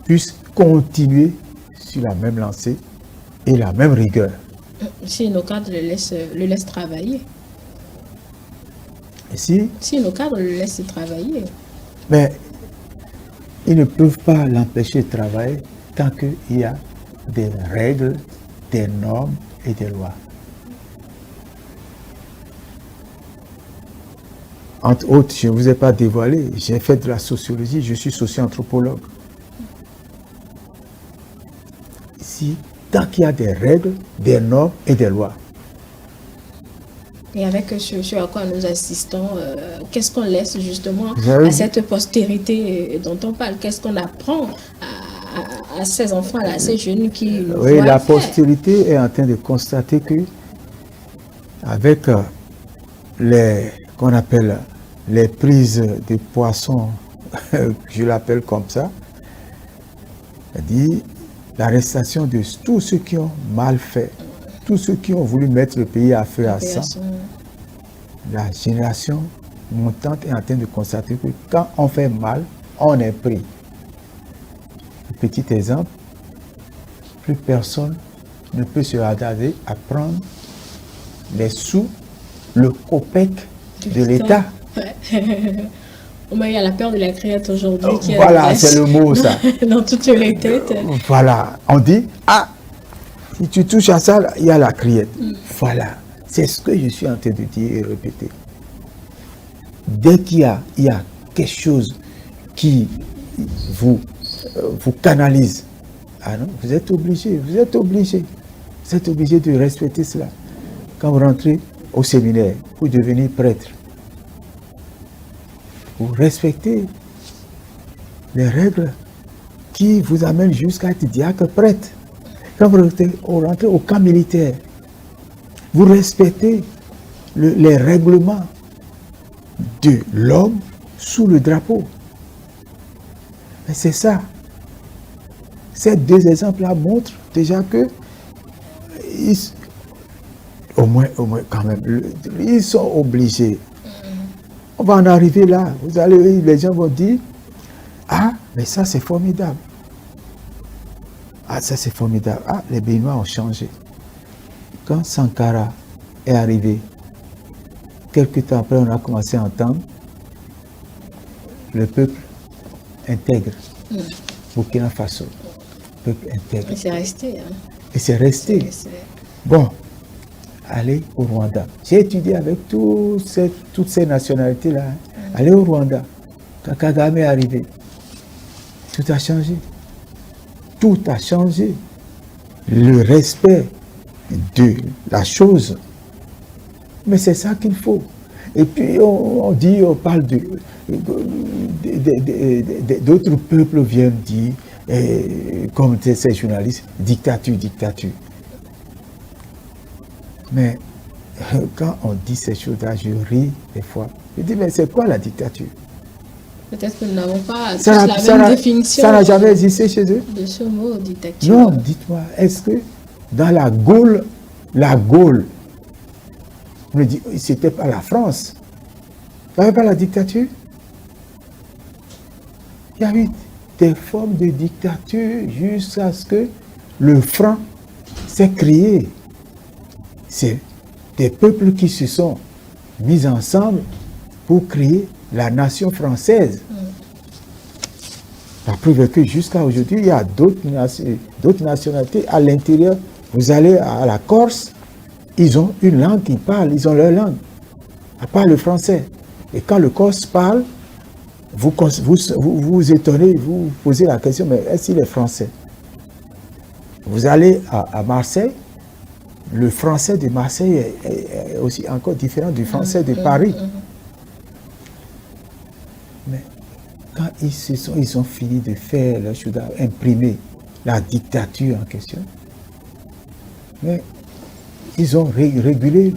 puisse continuer sur la même lancée et la même rigueur. Si nos cadres le laissent travailler. Et si nos cadres le laissent travailler. Mais ils ne peuvent pas l'empêcher de travailler tant qu'il y a des règles, des normes et des lois. Entre autres, je ne vous ai pas dévoilé, j'ai fait de la sociologie, je suis socio-anthropologue. Ici, tant qu'il y a des règles, des normes et des lois. Et avec ce à quoi nous assistons, qu'est-ce qu'on laisse justement à cette postérité dont on parle? Qu'est-ce qu'on apprend à ces enfants-là, à ces jeunes qui nous Oui, la postérité est en train de constater que avec qu'on appelle les prises de poissons, je l'appelle comme ça, c'est-à-dire l'arrestation de tous ceux qui ont mal fait, tous ceux qui ont voulu mettre le pays à feu à sang. La génération montante est en train de constater que quand on fait mal, on est pris. Petit exemple, plus personne ne peut se hasarder à prendre les sous, le copec de l'État. Ouais. Il y a la peur de la créate aujourd'hui. Voilà, c'est le mot ça. Dans toutes les têtes. Voilà, on dit, ah, si tu touches à ça, il y a la criette. Voilà, c'est ce que je suis en train de dire et répéter. Dès qu'il y a quelque chose qui vous canalise, ah non, vous êtes obligé de respecter cela. Quand vous rentrez au séminaire pour devenir prêtre, vous respectez les règles qui vous amènent jusqu'à être diacre prêtre. Quand vous rentrez au camp militaire, vous respectez les règlements de l'homme sous le drapeau. Mais c'est ça. Ces deux exemples-là montrent déjà que au moins quand même, ils sont obligés. On va en arriver là. Les gens vont dire, ah, mais ça c'est formidable. Ah, ça c'est formidable. Ah, les Béninois ont changé. Quand Sankara est arrivé, quelques temps après, on a commencé à entendre le peuple intègre. Burkina Faso. Peuple intègre. Et c'est resté. Hein. Et c'est resté. Bon, allez au Rwanda. J'ai étudié avec toutes ces nationalités-là. Allez au Rwanda. Quand Kagame est arrivé, tout a changé. Tout a changé. Le respect de la chose. Mais c'est ça qu'il faut. Et puis on parle d'autres peuples viennent dire, comme ces journalistes, dictature. Mais quand on dit ces choses-là, je ris des fois. Je dis, mais c'est quoi la dictature? Peut-être que nous n'avons pas tous la même définition. Ça n'a jamais existé chez eux? De ce mot, dictature. Non, dites-moi, est-ce que dans la Gaule, on me dit, c'était pas la France. Il n'y avait pas la dictature. Il y avait des formes de dictature jusqu'à ce que le franc c'est créé. C'est des peuples qui se sont mis ensemble pour créer la nation française. La preuve est que jusqu'à aujourd'hui, il y a d'autres nationalités à l'intérieur. Vous allez à la Corse, ils ont une langue qu'ils parlent, ils ont leur langue, à part le français. Et quand le Corse parle, vous étonnez, vous vous posez la question, mais est-ce qu'il est français? Vous allez à Marseille, le français de Marseille est aussi encore différent du français de Paris. Mais quand ils ont fini de faire leur chose, d'imprimer la dictature en question, mais ils ont régulé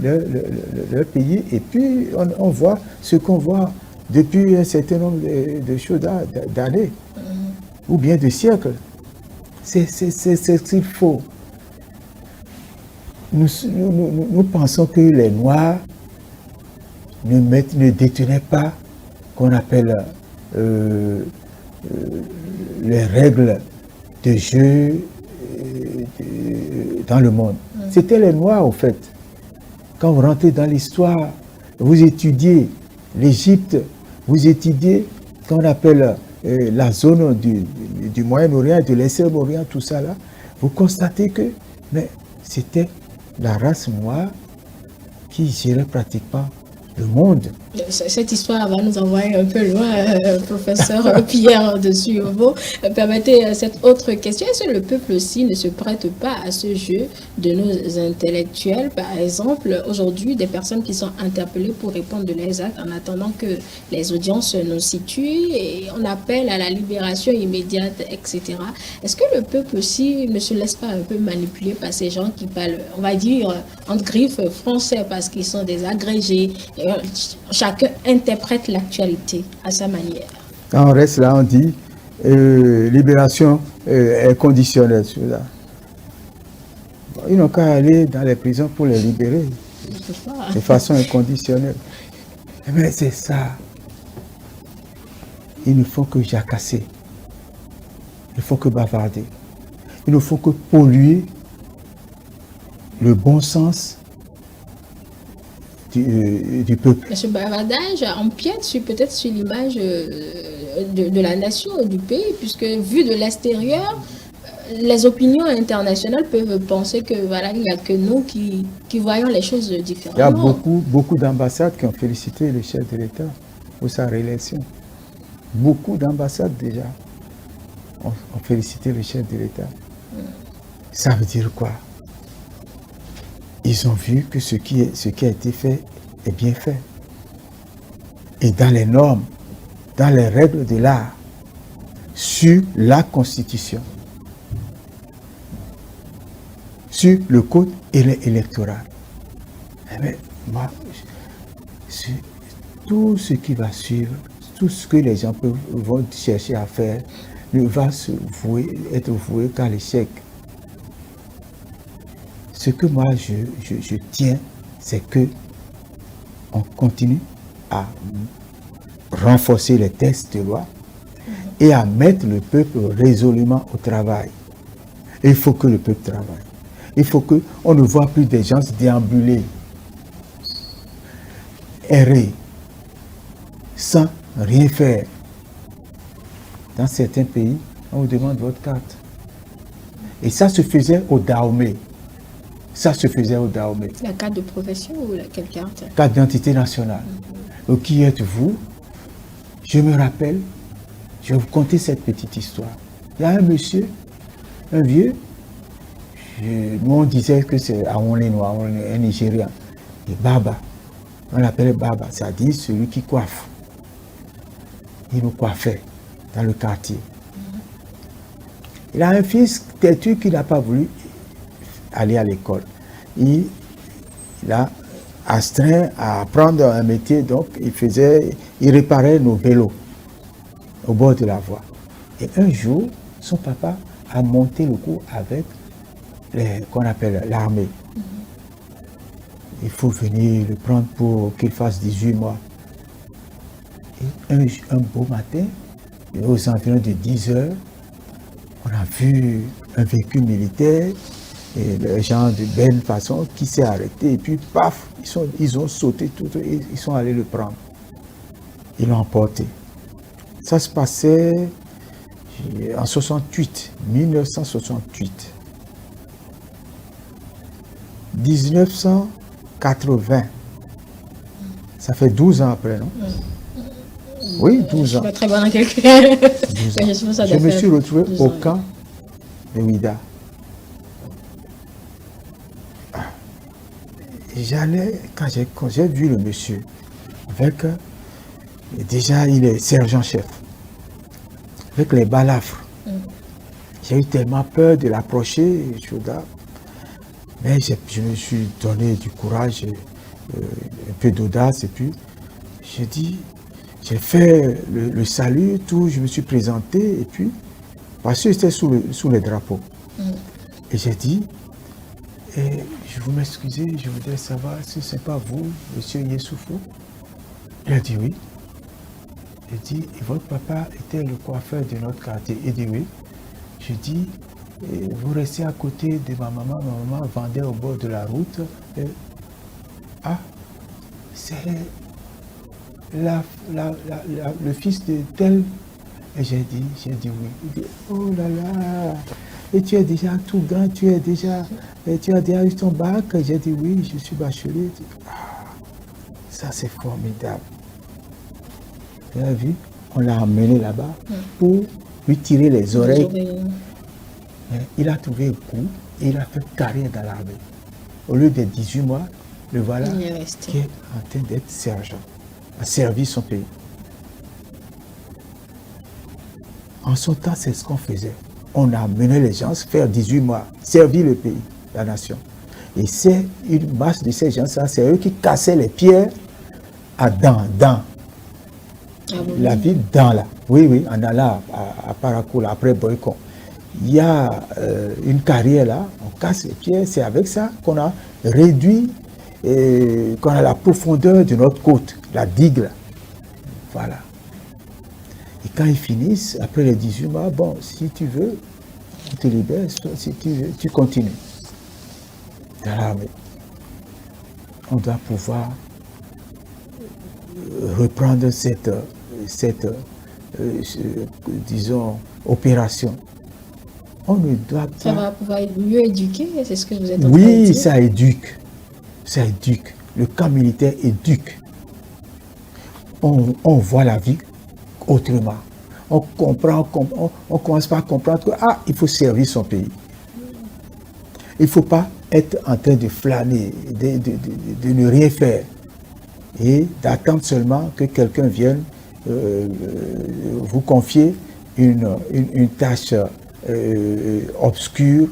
leur pays et puis on voit ce qu'on voit depuis un certain nombre de choses d'années ou bien de siècles. C'est ce qu'il faut. Nous pensons que les Noirs ne détenaient pas qu'on appelle les règles de jeu dans le monde. C'était les Noirs, au fait. Quand vous rentrez dans l'histoire, vous étudiez l'Égypte, vous étudiez ce qu'on appelle la zone du Moyen-Orient, de l'Extrême-Orient, tout ça là, vous constatez que c'était la race noire qui gérait pratiquement le monde. Cette histoire va nous envoyer un peu loin, professeur Pierre de Suovo. Permettez cette autre question. Est-ce que le peuple aussi ne se prête pas à ce jeu de nos intellectuels? Par exemple, aujourd'hui, des personnes qui sont interpellées pour répondre de leurs actes en attendant que les audiences nous situent et on appelle à la libération immédiate, etc. Est-ce que le peuple aussi ne se laisse pas un peu manipuler par ces gens qui parlent, on va dire, entre griffes français parce qu'ils sont des agrégés? Chacun interprète l'actualité à sa manière. Quand on reste là, on dit libération est conditionnelle. Ils n'ont qu'à aller dans les prisons pour les libérer de façon inconditionnelle. Mais c'est ça. Il ne faut que jacasser. Il ne faut que bavarder. Il ne faut que polluer le bon sens du peuple. Ce bavardage empiète peut-être sur l'image de la nation, du pays, puisque vu de l'extérieur, les opinions internationales peuvent penser que voilà, il n'y a que nous qui voyons les choses différemment. Il y a beaucoup d'ambassades qui ont félicité le chef de l'État pour sa réélection. Beaucoup d'ambassades déjà ont félicité le chef de l'État. Ça veut dire quoi? Ils ont vu que ce qui a été fait est bien fait. Et dans les normes, dans les règles de l'art, sur la Constitution, sur le code électoral. Mais moi, tout ce qui va suivre, tout ce que les gens vont chercher à faire, ne va être voué qu'à l'échec. Ce que moi je tiens, c'est que on continue à renforcer les textes de loi et à mettre le peuple résolument au travail. Et il faut que le peuple travaille. Il faut qu'on ne voit plus des gens se déambuler, errer, sans rien faire. Dans certains pays, on vous demande votre carte. Et ça se faisait au Dahomey. Ça se faisait au Dahomey. La carte de profession ou quelle carte? Carte d'identité nationale. Donc, qui êtes-vous? Je me rappelle, je vais vous conter cette petite histoire. Il y a un monsieur, un vieux, nous on disait que c'est Awonlenois, un Nigérian, et Baba. On l'appelait Baba, c'est-à-dire celui qui coiffe. Il nous coiffait dans le quartier. Il a un fils têtu qui n'a pas voulu aller à l'école. Il a astreint à apprendre un métier, donc il réparait nos vélos au bord de la voie. Et un jour, son papa a monté le coup avec qu'on appelle l'armée. Il faut venir le prendre pour qu'il fasse 18 mois. Et un beau matin, aux environs de 10 heures, on a vu un véhicule militaire et les gens de belle façon qui s'est arrêté et puis paf, ils ont sauté tout et ils sont allés le prendre. Ils l'ont emporté. Ça se passait en 68, 1968. 1980. Ça fait 12 ans après, non? Oui, 12 ans. Je suis pas très bonne en calcul. Je me suis retrouvé au camp de Ouida. J'allais, quand j'ai vu le monsieur, avec, déjà il est sergent-chef, avec les balafres. J'ai eu tellement peur de l'approcher, mais je me suis donné du courage, un peu d'audace, et puis j'ai fait le salut, tout, je me suis présenté, et puis, parce que j'étais sous le drapeau. Et j'ai dit, je vous m'excusez, je voudrais savoir si ce n'est pas vous, monsieur Yessoufou. Il a dit oui. J'ai dit, et votre papa était le coiffeur de notre quartier. Il dit oui. Je dis, vous restez à côté de ma maman vendait au bord de la route. C'est le fils de tel. Et j'ai dit oui. Il dit, oh là là, et tu es déjà tout grand, tu as déjà eu ton bac. J'ai dit oui, je suis bachelier. Dit, ça c'est formidable. Vous avez vu, on l'a emmené là-bas pour lui tirer les oreilles. Il a trouvé un coup et il a fait carrière dans l'armée. Au lieu de 18 mois, le voilà qui est en train d'être sergent, a servi son pays. En son temps, c'est ce qu'on faisait. On a amené les gens faire 18 mois, servir le pays, la nation. Et c'est une masse de ces gens-là, c'est eux qui cassaient les pierres à dans. La ville dans là. Oui, en allant à Paracoula, après Boycon. Il y a une carrière là, on casse les pierres, c'est avec ça qu'on a réduit, qu'on a la profondeur de notre côte, la digue là. Voilà. Et quand ils finissent, après les 18 mois, bon, si tu veux, on te libère, si tu veux, tu continues. Alors, on doit pouvoir reprendre cette disons, opération. On ne doit pas... Ça va pouvoir mieux éduquer, c'est ce que vous êtes en train de dire. Oui, ça éduque. Ça éduque. Le camp militaire éduque. On voit la vie autrement. On comprend, on commence par comprendre que il faut servir son pays. Il ne faut pas être en train de flâner, de ne rien faire et d'attendre seulement que quelqu'un vienne vous confier une tâche obscure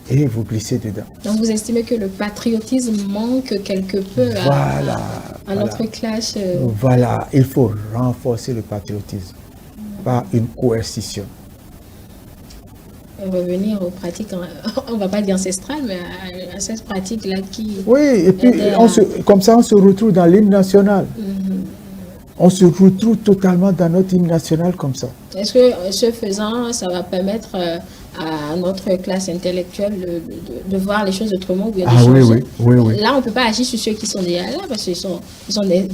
et vous glisser dedans. Donc vous estimez que le patriotisme manque quelque peu à notre classe Voilà, il faut renforcer le patriotisme par une coercition. Revenir aux pratiques, on ne va pas dire ancestrales, mais à cette pratique-là qui... Oui, et puis comme ça on se retrouve dans l'hymne national. On se retrouve totalement dans notre hymne national comme ça. Est-ce que ce faisant, ça va permettre à notre classe intellectuelle de voir les choses autrement ou bien oui. Là, on ne peut pas agir sur ceux qui sont déjà là parce qu'ils sont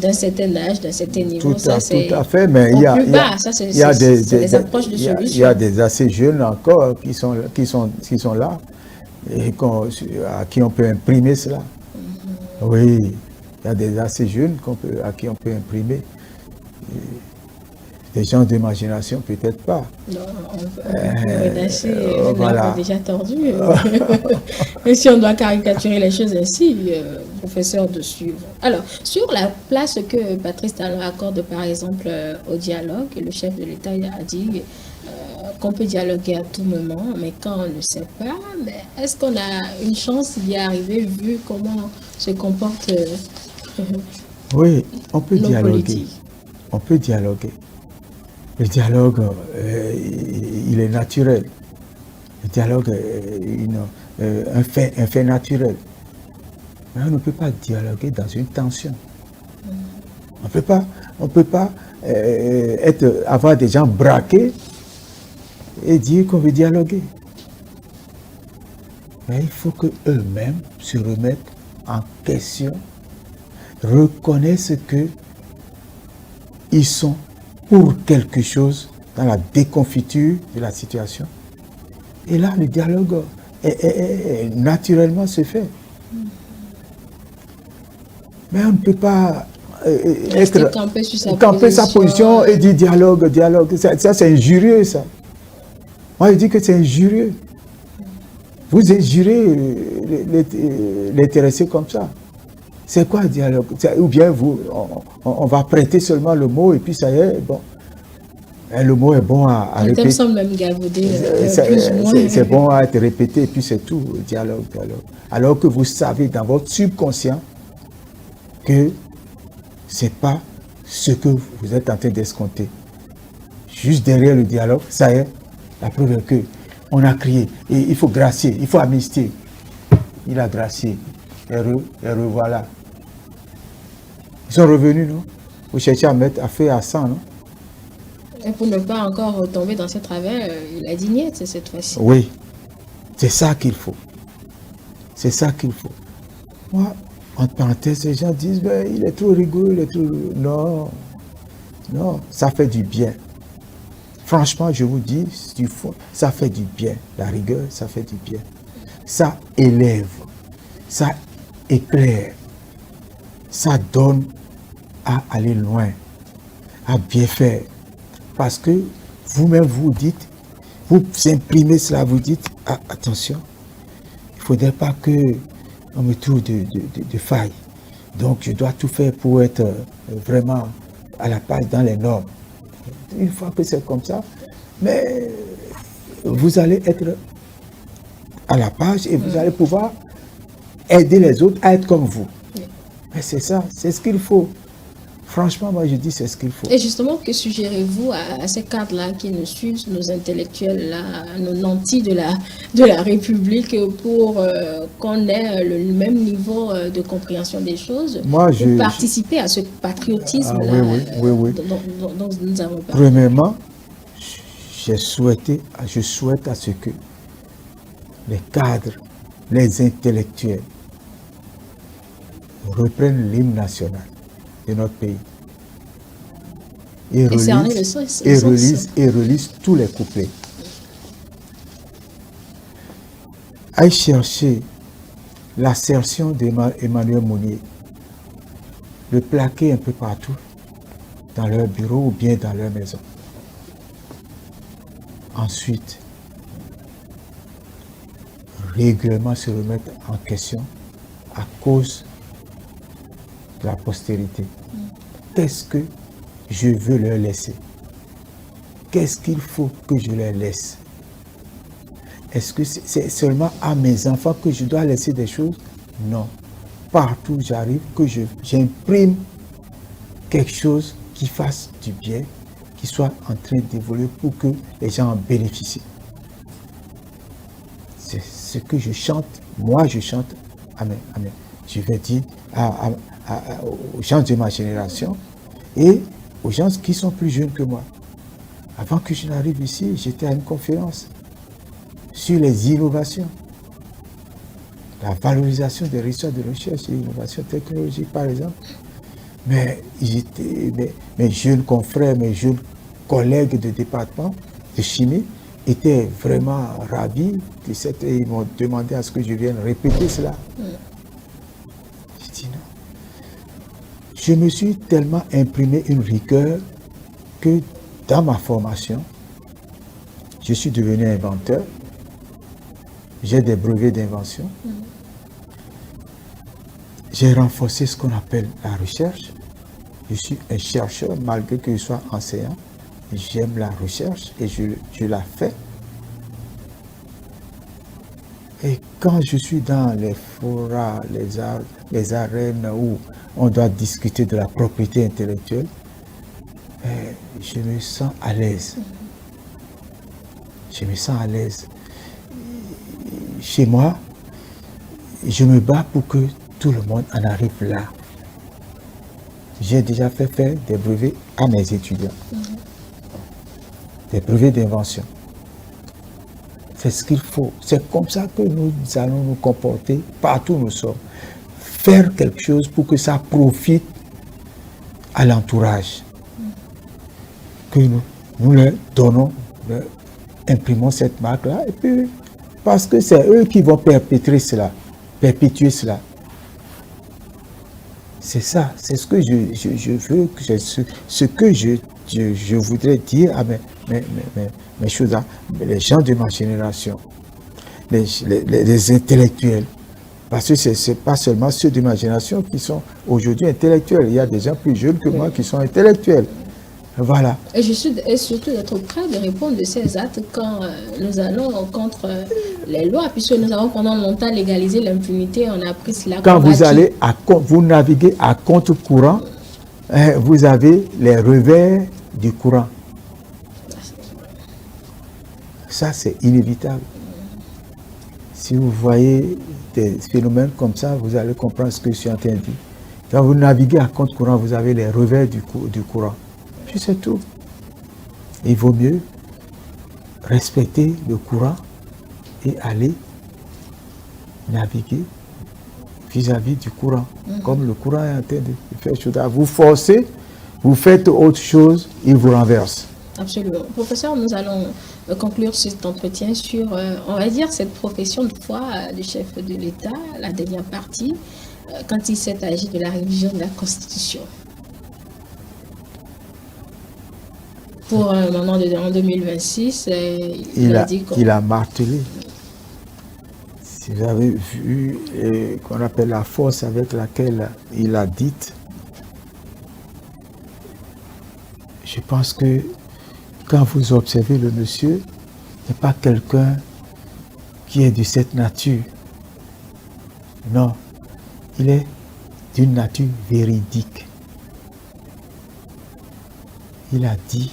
d'un certain âge, d'un certain niveau. Tout à fait, mais il y a des approches de solutions. Il y a des assez jeunes encore qui sont là et à qui on peut imprimer cela. Oui, il y a des assez jeunes à qui on peut imprimer. Des gens d'imagination, peut-être pas. Non, on voilà. Déjà tordu. Et si on doit caricaturer les choses ainsi, professeur de suivre. Alors, sur la place que Patrice Talon accorde, par exemple, au dialogue, le chef de l'État a dit qu'on peut dialoguer à tout moment, mais quand on ne sait pas, est-ce qu'on a une chance d'y arriver vu comment se comporte oui, on peut dialoguer. Politiques. On peut dialoguer. Le dialogue, il est naturel. Le dialogue est un fait naturel. Mais on ne peut pas dialoguer dans une tension. On ne peut pas avoir des gens braqués et dire qu'on veut dialoguer. Mais il faut qu'eux-mêmes se remettent en question, reconnaissent qu'ils sont pour quelque chose dans la déconfiture de la situation. Et là, le dialogue naturellement se fait. Mais on ne peut pas camper sa position et dire dialogue. Ça c'est injurieux, ça. Moi, je dis que c'est injurieux. Vous injurez l'intéressé comme ça. C'est quoi le dialogue? Ou bien on va prêter seulement le mot et puis ça y est, bon. Et le mot est bon à répéter. Le thème semble même galvaudé. C'est bon à être répété et puis c'est tout, dialogue. Alors que vous savez dans votre subconscient que ce n'est pas ce que vous êtes en train d'escompter. Juste derrière le dialogue, ça y est, la preuve est que on a crié, et il faut gracier, il faut amnistier. Il a gracié, et revoilà. Ils sont revenus, non? Vous cherchez à mettre à feu à sang, non? Et pour ne pas encore retomber dans ce travers, il a dit niet cette fois-ci. Oui, c'est ça qu'il faut. C'est ça qu'il faut. Moi, entre parenthèses, les gens disent, ben, il est trop rigoureux, il est trop... Non, ça fait du bien. Franchement, je vous dis, ça fait du bien. La rigueur, ça fait du bien. Ça élève, ça éclaire, ça donne à aller loin, à bien faire. Parce que vous-même, vous dites, vous imprimez cela, vous dites, ah, attention, il ne faudrait pas qu'on me trouve de failles. Donc, je dois tout faire pour être vraiment à la page dans les normes. Une fois que c'est comme ça, mais vous allez être à la page et vous allez pouvoir aider les autres à être comme vous. Mais c'est ça, c'est ce qu'il faut. Franchement, moi je dis c'est ce qu'il faut. Et justement, que suggérez-vous à ces cadres-là qui nous suivent, nos intellectuels-là, nos nantis de la République, pour qu'on ait le même niveau de compréhension des choses, pour participer à ce patriotisme-là dont nous avons parlé? Premièrement, je souhaite à ce que les cadres, les intellectuels reprennent l'hymne national de notre pays et relisent tous les couplets. Aille chercher l'assertion d'Emmanuel Mounier, le plaquer un peu partout, dans leur bureau ou bien dans leur maison. Ensuite, régulièrement se remettre en question à cause de la postérité. Qu'est-ce que je veux leur laisser? Qu'est-ce qu'il faut que je leur laisse? Est-ce que c'est seulement à mes enfants que je dois laisser des choses? Non. Partout où j'arrive, que j'imprime quelque chose qui fasse du bien, qui soit en train d'évoluer pour que les gens en bénéficient. C'est ce que je chante. Moi, je chante. Amen. Amen. Je vais dire aux gens de ma génération et aux gens qui sont plus jeunes que moi. Avant que je n'arrive ici, j'étais à une conférence sur les innovations, la valorisation des résultats de recherche et l'innovation technologique, par exemple. Mais mes jeunes confrères, mes jeunes collègues de département de chimie étaient vraiment ravis de cette... Et ils m'ont demandé à ce que je vienne répéter cela. Je me suis tellement imprimé une rigueur que dans ma formation, je suis devenu inventeur. J'ai des brevets d'invention. J'ai renforcé ce qu'on appelle la recherche. Je suis un chercheur, malgré que je sois enseignant. J'aime la recherche et je la fais. Et quand je suis dans les forats, les arènes où on doit discuter de la propriété intellectuelle, je me sens à l'aise. Je me sens à l'aise. Chez moi, je me bats pour que tout le monde en arrive là. J'ai déjà fait faire des brevets à mes étudiants. Des brevets d'invention. C'est ce qu'il faut. C'est comme ça que nous allons nous comporter partout où nous sommes. Faire quelque chose pour que ça profite à l'entourage. Que nous leur donnons, leur imprimons cette marque-là, et puis parce que c'est eux qui vont perpétuer cela. C'est ça, c'est ce que je veux, ce que je voudrais dire à mes choses, les gens de ma génération, les intellectuels. Parce que ce n'est pas seulement ceux de ma génération qui sont aujourd'hui intellectuels. Il y a des gens plus jeunes que moi qui sont intellectuels. Voilà. Et surtout d'être prêt de répondre de ces actes quand nous allons contre les lois, puisque nous avons pendant longtemps légalisé l'impunité, on a pris cela. Quand vous naviguez à contre-courant, vous avez les revers du courant. Ça, c'est inévitable. Si vous voyez des phénomènes comme ça, vous allez comprendre ce que je suis en train de dire. Quand vous naviguez à contre-courant, vous avez les revers du courant. Puis c'est tout. Il vaut mieux respecter le courant et aller naviguer vis-à-vis du courant. Comme le courant est en train de faire chose. Vous forcez, vous faites autre chose, il vous renverse. Absolument. Professeur, nous allons conclure cet entretien sur, on va dire, cette profession de foi du chef de l'État, la dernière partie, quand il s'est agi de la révision de la Constitution. Pour un moment en 2026, il a martelé. Si vous avez vu qu'on appelle la force avec laquelle il a dit, je pense que quand vous observez le monsieur, n'est pas quelqu'un qui est de cette nature. Non, il est d'une nature véridique. Il a dit,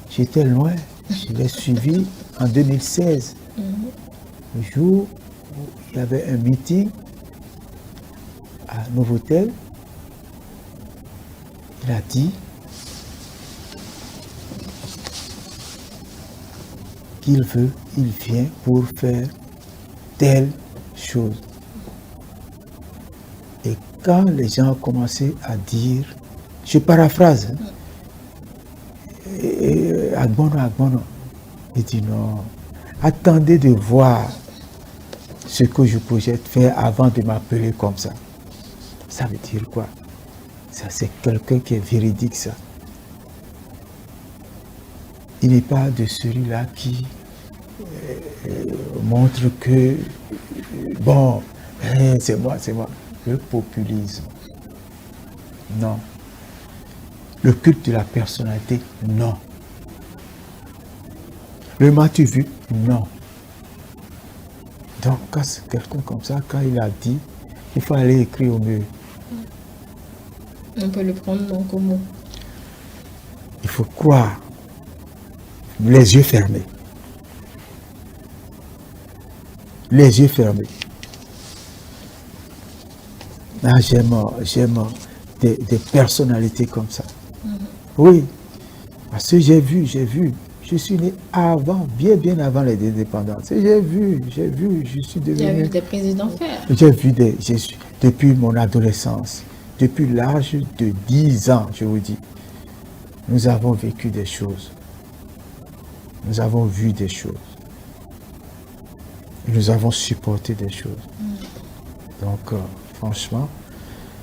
j'étais loin, je l'ai suivi en 2016. Le jour où il y avait un meeting à Novotel, il a dit qu'il vient pour faire telle chose. Et quand les gens ont commencé à dire, je paraphrase, Agbono, il dit non, attendez de voir ce que je projette faire avant de m'appeler comme ça. Ça veut dire quoi? Ça, c'est quelqu'un qui est véridique, ça. Il n'est pas de celui-là qui montre que, bon, c'est moi. Le populisme, non. Le culte de la personnalité, non. Le m'as-tu vu? Non. Donc, quand c'est quelqu'un comme ça, quand il a dit, il faut aller écrire au mur. On peut le prendre donc au mot. Il faut croire, les yeux fermés. Les yeux fermés. Ah, j'aime des personnalités comme ça. Oui, parce que j'ai vu. Je suis né avant, bien avant les indépendances. J'ai vu, je suis devenu... Il y a eu des présidents faire. J'ai vu depuis mon adolescence, depuis l'âge de 10 ans, je vous dis, nous avons vécu des choses. Nous avons vu des choses. Nous avons supporté des choses. Donc, franchement...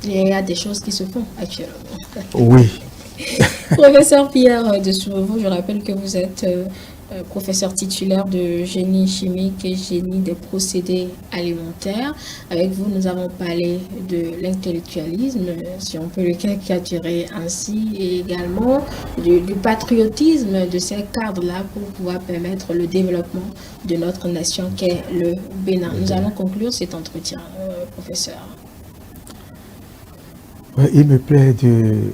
Il y a des choses qui se font actuellement. Oui. Professeur Pierre de Soureveau, je rappelle que vous êtes professeur titulaire de génie chimique et génie des procédés alimentaires. Avec vous, nous avons parlé de l'intellectualisme, si on peut le caricaturer ainsi, et également du patriotisme de ces cadres-là pour pouvoir permettre le développement de notre nation qu'est le Bénin. Nous allons conclure cet entretien, professeur. Il me plaît de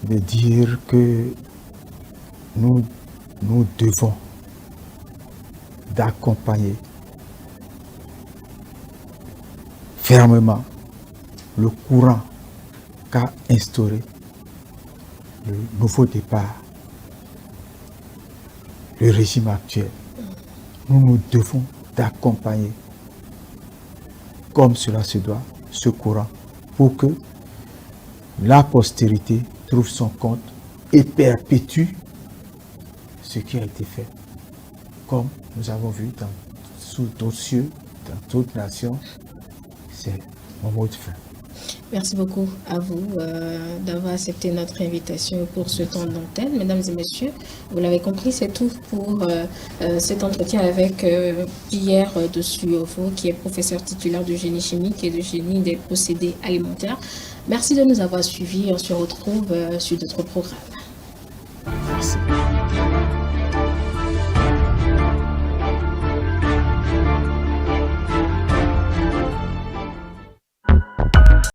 dire que nous devons d'accompagner fermement le courant qu'a instauré le nouveau départ, le régime actuel. nous nous devons d'accompagner, comme cela se doit, ce courant pour que la postérité trouve son compte et perpétue ce qui a été fait, comme nous avons vu sous d'autres cieux, dans d'autres nations. C'est mon mot de fin. Merci beaucoup à vous d'avoir accepté notre invitation pour ce temps d'antenne. Mesdames et messieurs, vous l'avez compris, c'est tout pour cet entretien avec Pierre de Suovo, qui est professeur titulaire de génie chimique et de génie des procédés alimentaires. Merci de nous avoir suivis. On se retrouve sur d'autres programmes.